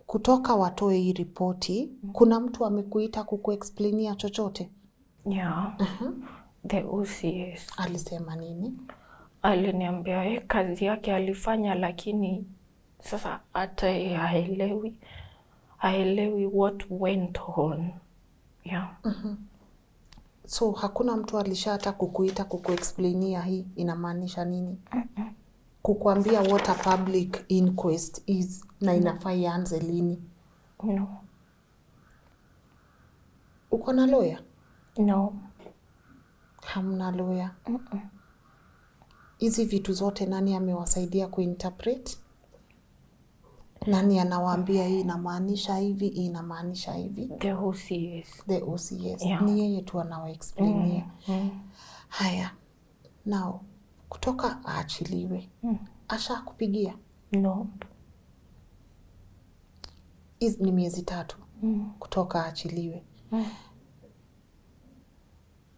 Kutoka watoe hii ripoti, kuna mtu amekuita kukuexplainia chochote? Yeah. The OCS. Alisema nini? Aliniambia kazi yake alifanya, lakini sasa hata haelewi what went on. Yeah. So hakuna mtu alishata kukuita kukuexplainia hii inamaanisha nini? Kukuambia what a public inquest is na inafaa ianze lini? No. Uko na lawyer? No. Hamna lawyer? Hizi vitu zote nani amewasaidia kuinterpret? Nani anawaambia hii inamaanisha hivi, hii inamaanisha hivi? The OCS. The OCS. Yeah. Ni yeye tu anawa-explainia. Haya. Now, kutoka aachiliwe. Asha kupigia? No. Ni miezi 3. Kutoka aachiliwe.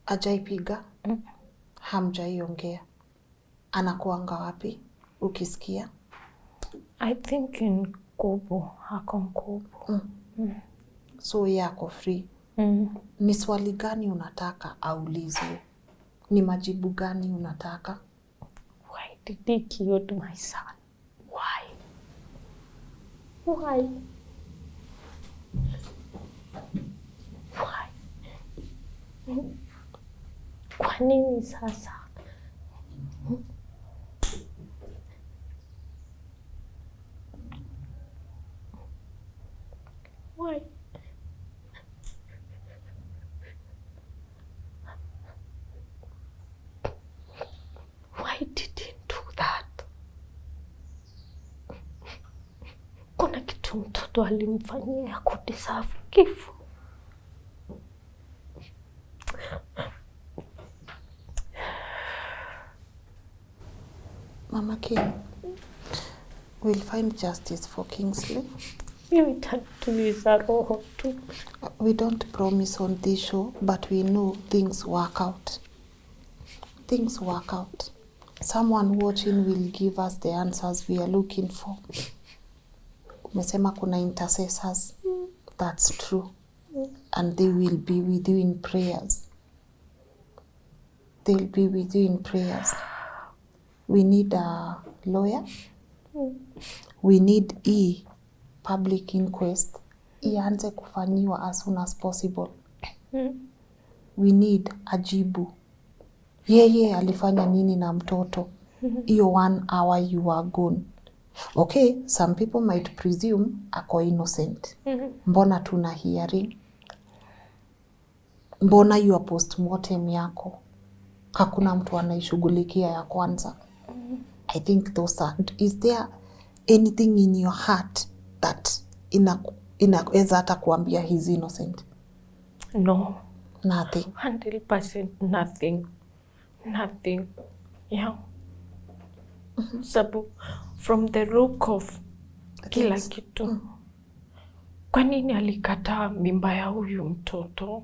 Ajaipiga? Hamjaiongea? Anakuanga wapi ukisikia? I think in Kobo. Hako Kobo. So yako free. Ni swali gani unataka aulizwe? Ni majibu gani unataka? Why did he kill my son? Why? Why? Why? Kwa nini sasa? Why? Why did he do that? Kuna kitu mtoto alimfanyia ya kudeserve kifo. Mama King, we'll find justice for Kingsley. Hiyo itatuliza roho tu. We don't promise on this show, but we know things work out. Things work out. Someone watching will give us the answers we are looking for. Umesema kuna intercessors. That's true. And they will be with you in prayers. They'll be with you in prayers. We need a lawyer. We need public inquest. Ianze kufanyiwa as soon as possible. We need ajibu. Yeye alifanya nini na mtoto? Iyo 1 hour you are gone. Okay, some people might presume ako innocent. Mbona tuna hearing? Mbona your postmortem yako? Hakuna mtu anaishughulikia ya kwanza. I think those are... Is there anything in your heart that inaweza hata kuambia he's innocent? No. Nothing. 100% nothing. Nothing. Yeah. Sabu, from the look of kila kitu. Kwa nini alikataa mimba ya huyu mtoto?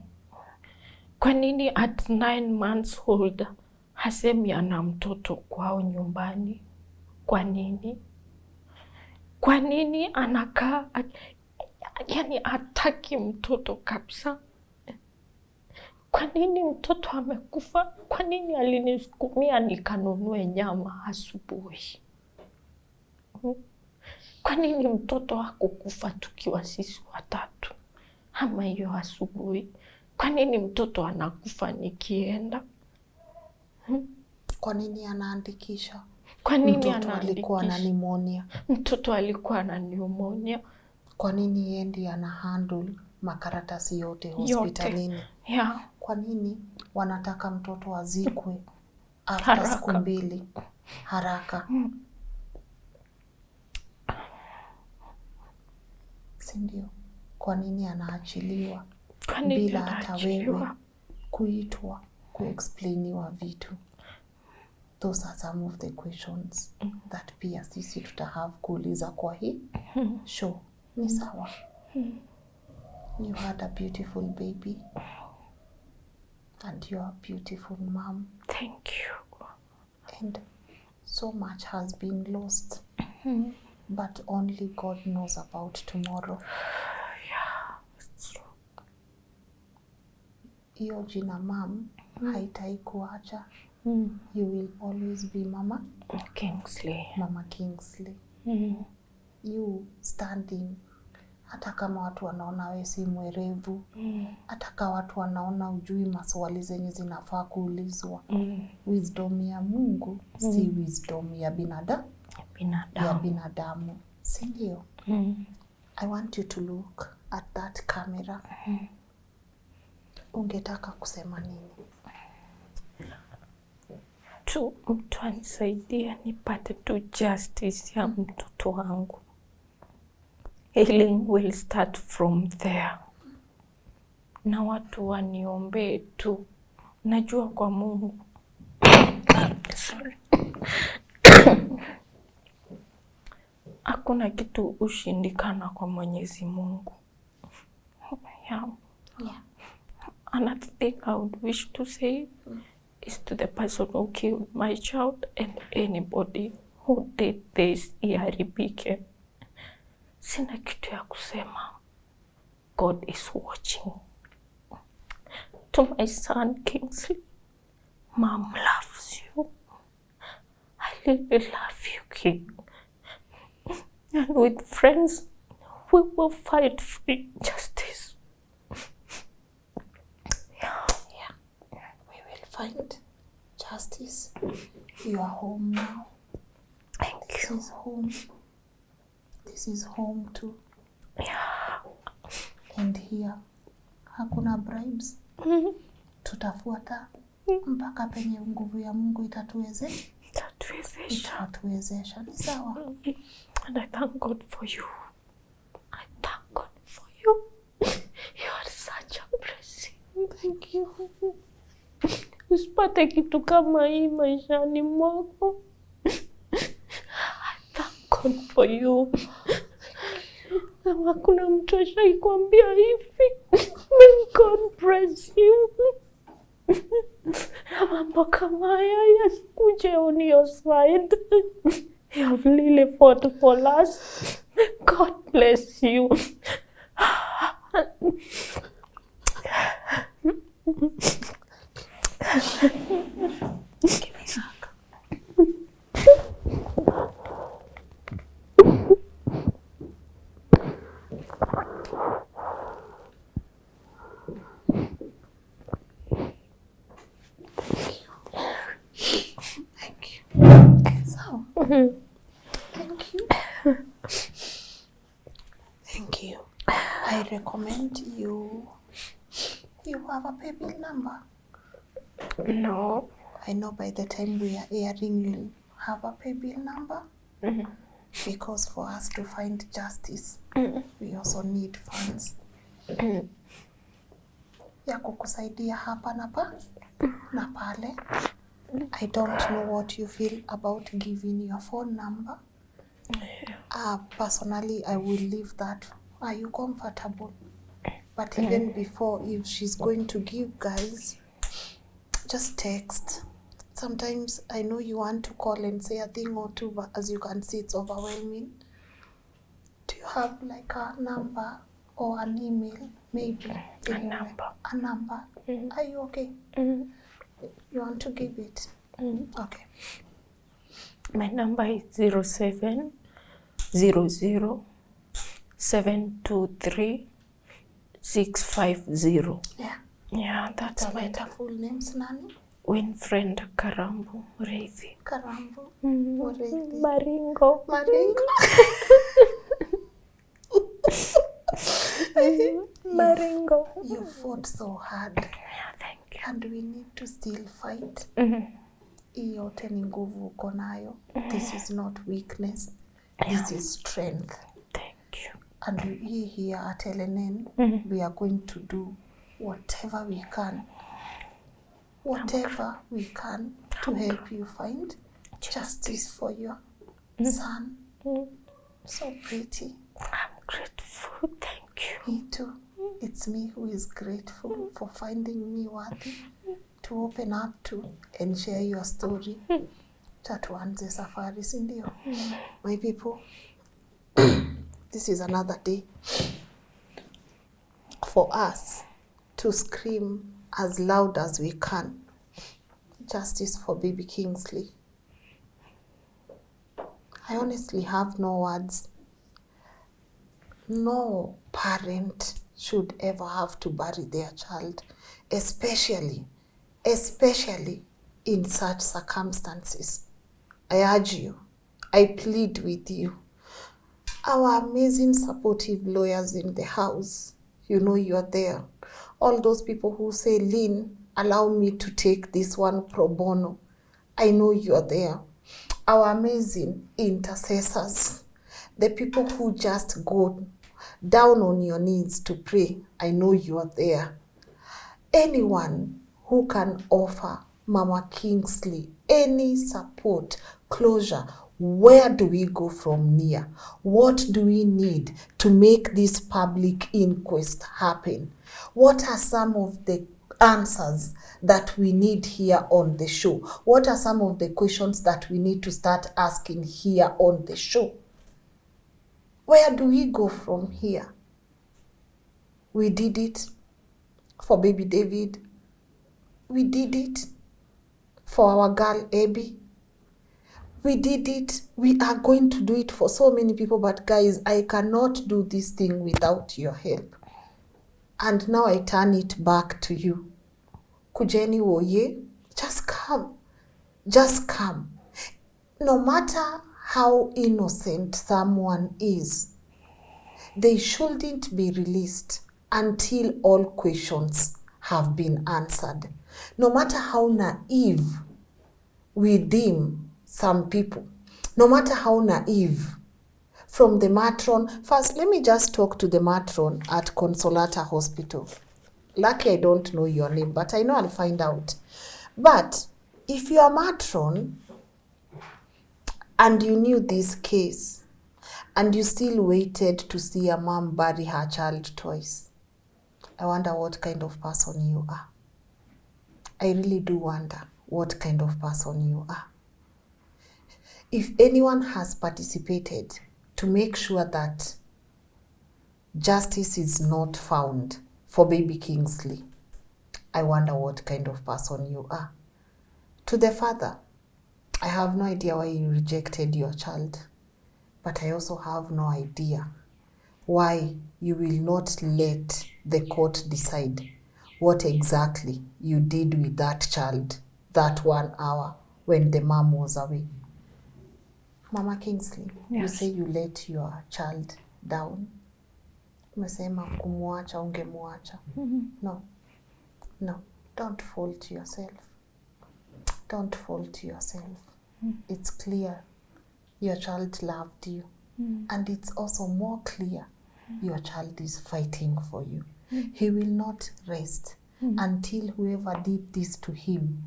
Kwa nini at 9 months old hasemi ana mtoto kwao nyumbani? Kwa nini? Kwa nini anakaa yani hataki mtoto kabisa? Kwa nini mtoto amekufa? Kwa nini alinisukumia nikanunue nyama asubuhi? Kwa nini mtoto hakukufa tukiwa sisi watatu? Ama hiyo asubuhi. Kwa nini mtoto anakufa nikienda? Kwa nini anaandikisha? Kwa nini mtoto alikuwa na pneumonia? Mtoto alikuwa na pneumonia. Kwa nini yeye ndiye ana handle makaratasi yote hospitalini? Yeah. Kwa nini wanataka mtoto azikwe after siku 2 haraka? Sindio? Kwa nini anaachiliwa bila hata wewe kuitwa kuexplainiwa vitu? Those are some of the questions that pia sisi tutahave kuuliza kwa hii show. Ni sawa? You had a beautiful baby. And you're a beautiful mom. Thank you. And so much has been lost. But only God knows about tomorrow. Yeah, it's true. Iyo jina mom haitai kuacha. You will always be Mama Kingsley. Mama Kingsley. You standing. Hata kama watu wanaona wewe si mwerevu. Hata kama watu wanaona ujui maswali zenye zinafaa kuulizwa. Wisdom ya Mungu si wisdom ya binadamu. Si ndio? I want you to look at that camera. Ungetaka kusema nini? Tu mtu anisaidie nipate tu justice ya mtoto wangu. Healing will start from there. Na watu waniombee tu. Najua kwa Mungu. Sorry. Hakuna kitu ushindikana kwa Mwenyezi Mungu. Yeah. Another thing I would wish to say is to the person who killed my child and anybody who did this iharibike. Sina kitu ya kusema. God is watching. To my son Kingsley, Mom loves you. I really love you, King. And with friends, we will fight for justice. Yeah. We will find justice. You are home now. Thank you. This is home. This is home too. Yeah. And here, hakuna bribes. Tutafuata mpaka penye nguvu ya Mungu itatuwezesha. Ni sawa. And I thank God for you. I thank God for you. You are such a blessing. Thank you. Usipate kitu kama hii maishani mwako. I thank God for you. Hakuna mtu ashaikwambia hivi. May God bless you. Na mambo kama haya yasikuje on your side. You have really fought for us. May God bless you. Thank you. I recommend you have a PayPal number. No. I know by the time we are airing, you'll have a PayPal number. Because for us to find justice, we also need funds. Ya kukusaidia hapa na pale. I don't know what you feel about giving your phone number. Personally, I will leave that. Are you comfortable? But even before, if she's going to give, guys, just text. Sometimes I know you want to call and say a thing or two, but as you can see, it's overwhelming. Do you have like a number or an email? Maybe. A number. A number. Are you okay? You want to give it? Okay. My number is 0700 723 650. Yeah, that's my full name's Nani? Winfriend Karambu Reithi. Karambu. Maringo. Maringo. You fought so hard. Yeah, thank you. And we need to still fight. Hii yote ni nguvu uko nayo. This is not weakness. This is strength. Thank you. And we here at LNN, we are going to do whatever we can. Whatever we can to help you find justice for your son. So pretty. I'm grateful. Thank you. Me too. It's me who is grateful for finding me worthy to open up to and share your story. Tatuanze safari, si ndio? My people, this is another day for us to scream as loud as we can. Justice for baby Kingsley. I honestly have no words. No parent should ever have to bury their child, especially in such circumstances. I urge you, I plead with you. Our amazing supportive lawyers in the house, you know you are there. All those people who say, Lynn, allow me to take this one pro bono. I know you are there. Our amazing intercessors, the people who just go down on your knees to pray. I know you are there. Anyone who can offer Mama Kingsley any support, closure, where do we go from here? What do we need to make this public inquest happen? What are some of the answers that we need here on the show? What are some of the questions that we need to start asking here on the show? Where do we go from here? We did it for baby David. We did it for our girl Abby. We did it. We are going to do it for so many people. But guys, I cannot do this thing without your help. And now I turn it back to you. Kujeni woye, just come. Just come. No matter how innocent someone is, they shouldn't be released until all questions have been answered. No matter how naive we deem some people, no matter how naive, from the matron. First, let me just talk to the matron at Consolata Hospital. Lucky I don't know your name, but I know I'll find out. But if you are matron and you knew this case and you still waited to see a mom bury her child twice, I wonder what kind of person you are. I really do wonder what kind of person you are. If anyone has participated to make sure that justice is not found for baby Kingsley, I wonder what kind of person you are. To the father, I have no idea why you rejected your child, but I also have no idea why you will not let the court decide what exactly you did with that child that 1 hour when the mom was away. Mama Kingsley, yes. You say you let your child down. Umesema kumuacha, ungemuacha. No, don't fault yourself. Don't fault yourself. It's clear your child loved you. And it's also more clear your child is fighting for you. He will not rest until whoever did this to him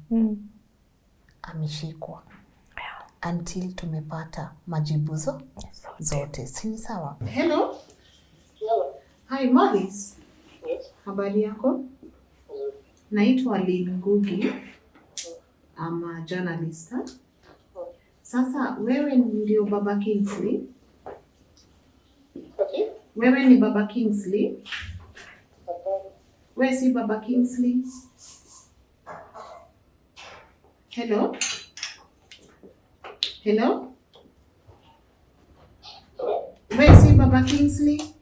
ameshikwa. Until tumepata majibu zote. Si sawa? Hello? Hello. Hi, Morris. Yes. Habari yako? Naitwa Lynn Ngugi. I'm a journalist. Sasa, wewe ndio baba Kingsley? Okay. Wewe ni baba Kingsley? Wewe si baba Kingsley? Hello? Hello? Wewe si baba Kingsley?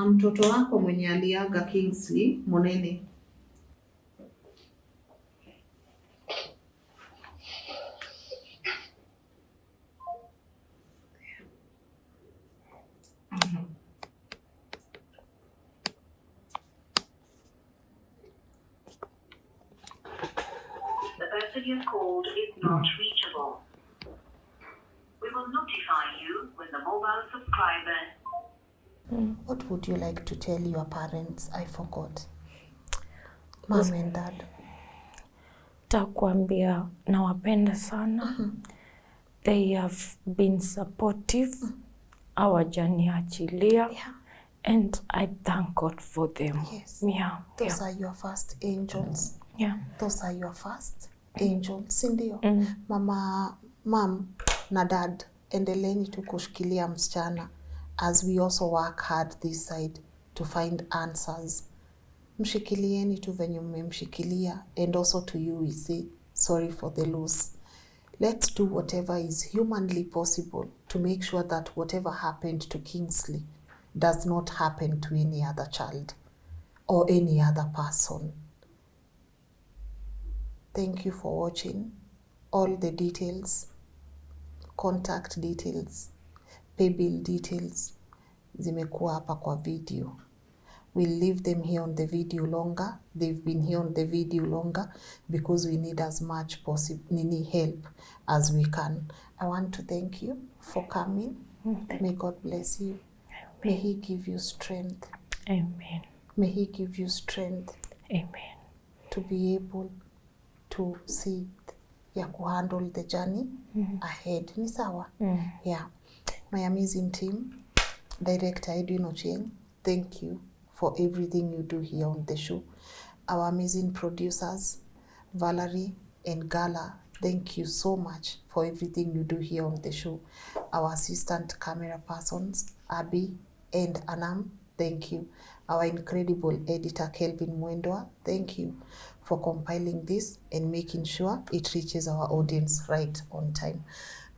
Mtoto wako mwenye aliaga Kingsley, Monene. The person you called is not reachable. We will notify you when the mobile subscriber... What would you like to tell your parents? I forgot. Mom and dad. Takuambia nawapenda sana. They have been supportive. Hawajaniachilia. Yeah. And I thank God for them. Yes. Yeah. Those are your first angels. Yeah. Those are your first angels. Sindio? Mom na dad, endeleeni tu kushikilia msichana as we also work hard this side to find answers. Mshikilieni tu venye mmemshikilia, and also to you we say sorry for the loss. Let's do whatever is humanly possible to make sure that whatever happened to Kingsley does not happen to any other child or any other person. Thank you for watching. All the details, contact details, pay bill details, zimekuwa hapa kwa video. We'll leave them here on the video longer. They've been here on the video longer because we need as much help as we can. I want to thank you for coming. May God bless you. May He give you strength. Amen. May He give you strength Amen. to be able to see ya kuhandle the journey ahead. Ni sawa? Yeah. My amazing team, Director Edwin Ochieng, thank you for everything you do here on the show. Our amazing producers, Valerie and Gala, thank you so much for everything you do here on the show. Our assistant camera persons, Abby and Anam, thank you. Our incredible editor, Kelvin Mwendwa, thank you for compiling this and making sure it reaches our audience right on time.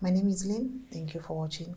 My name is Lynn. Thank you for watching.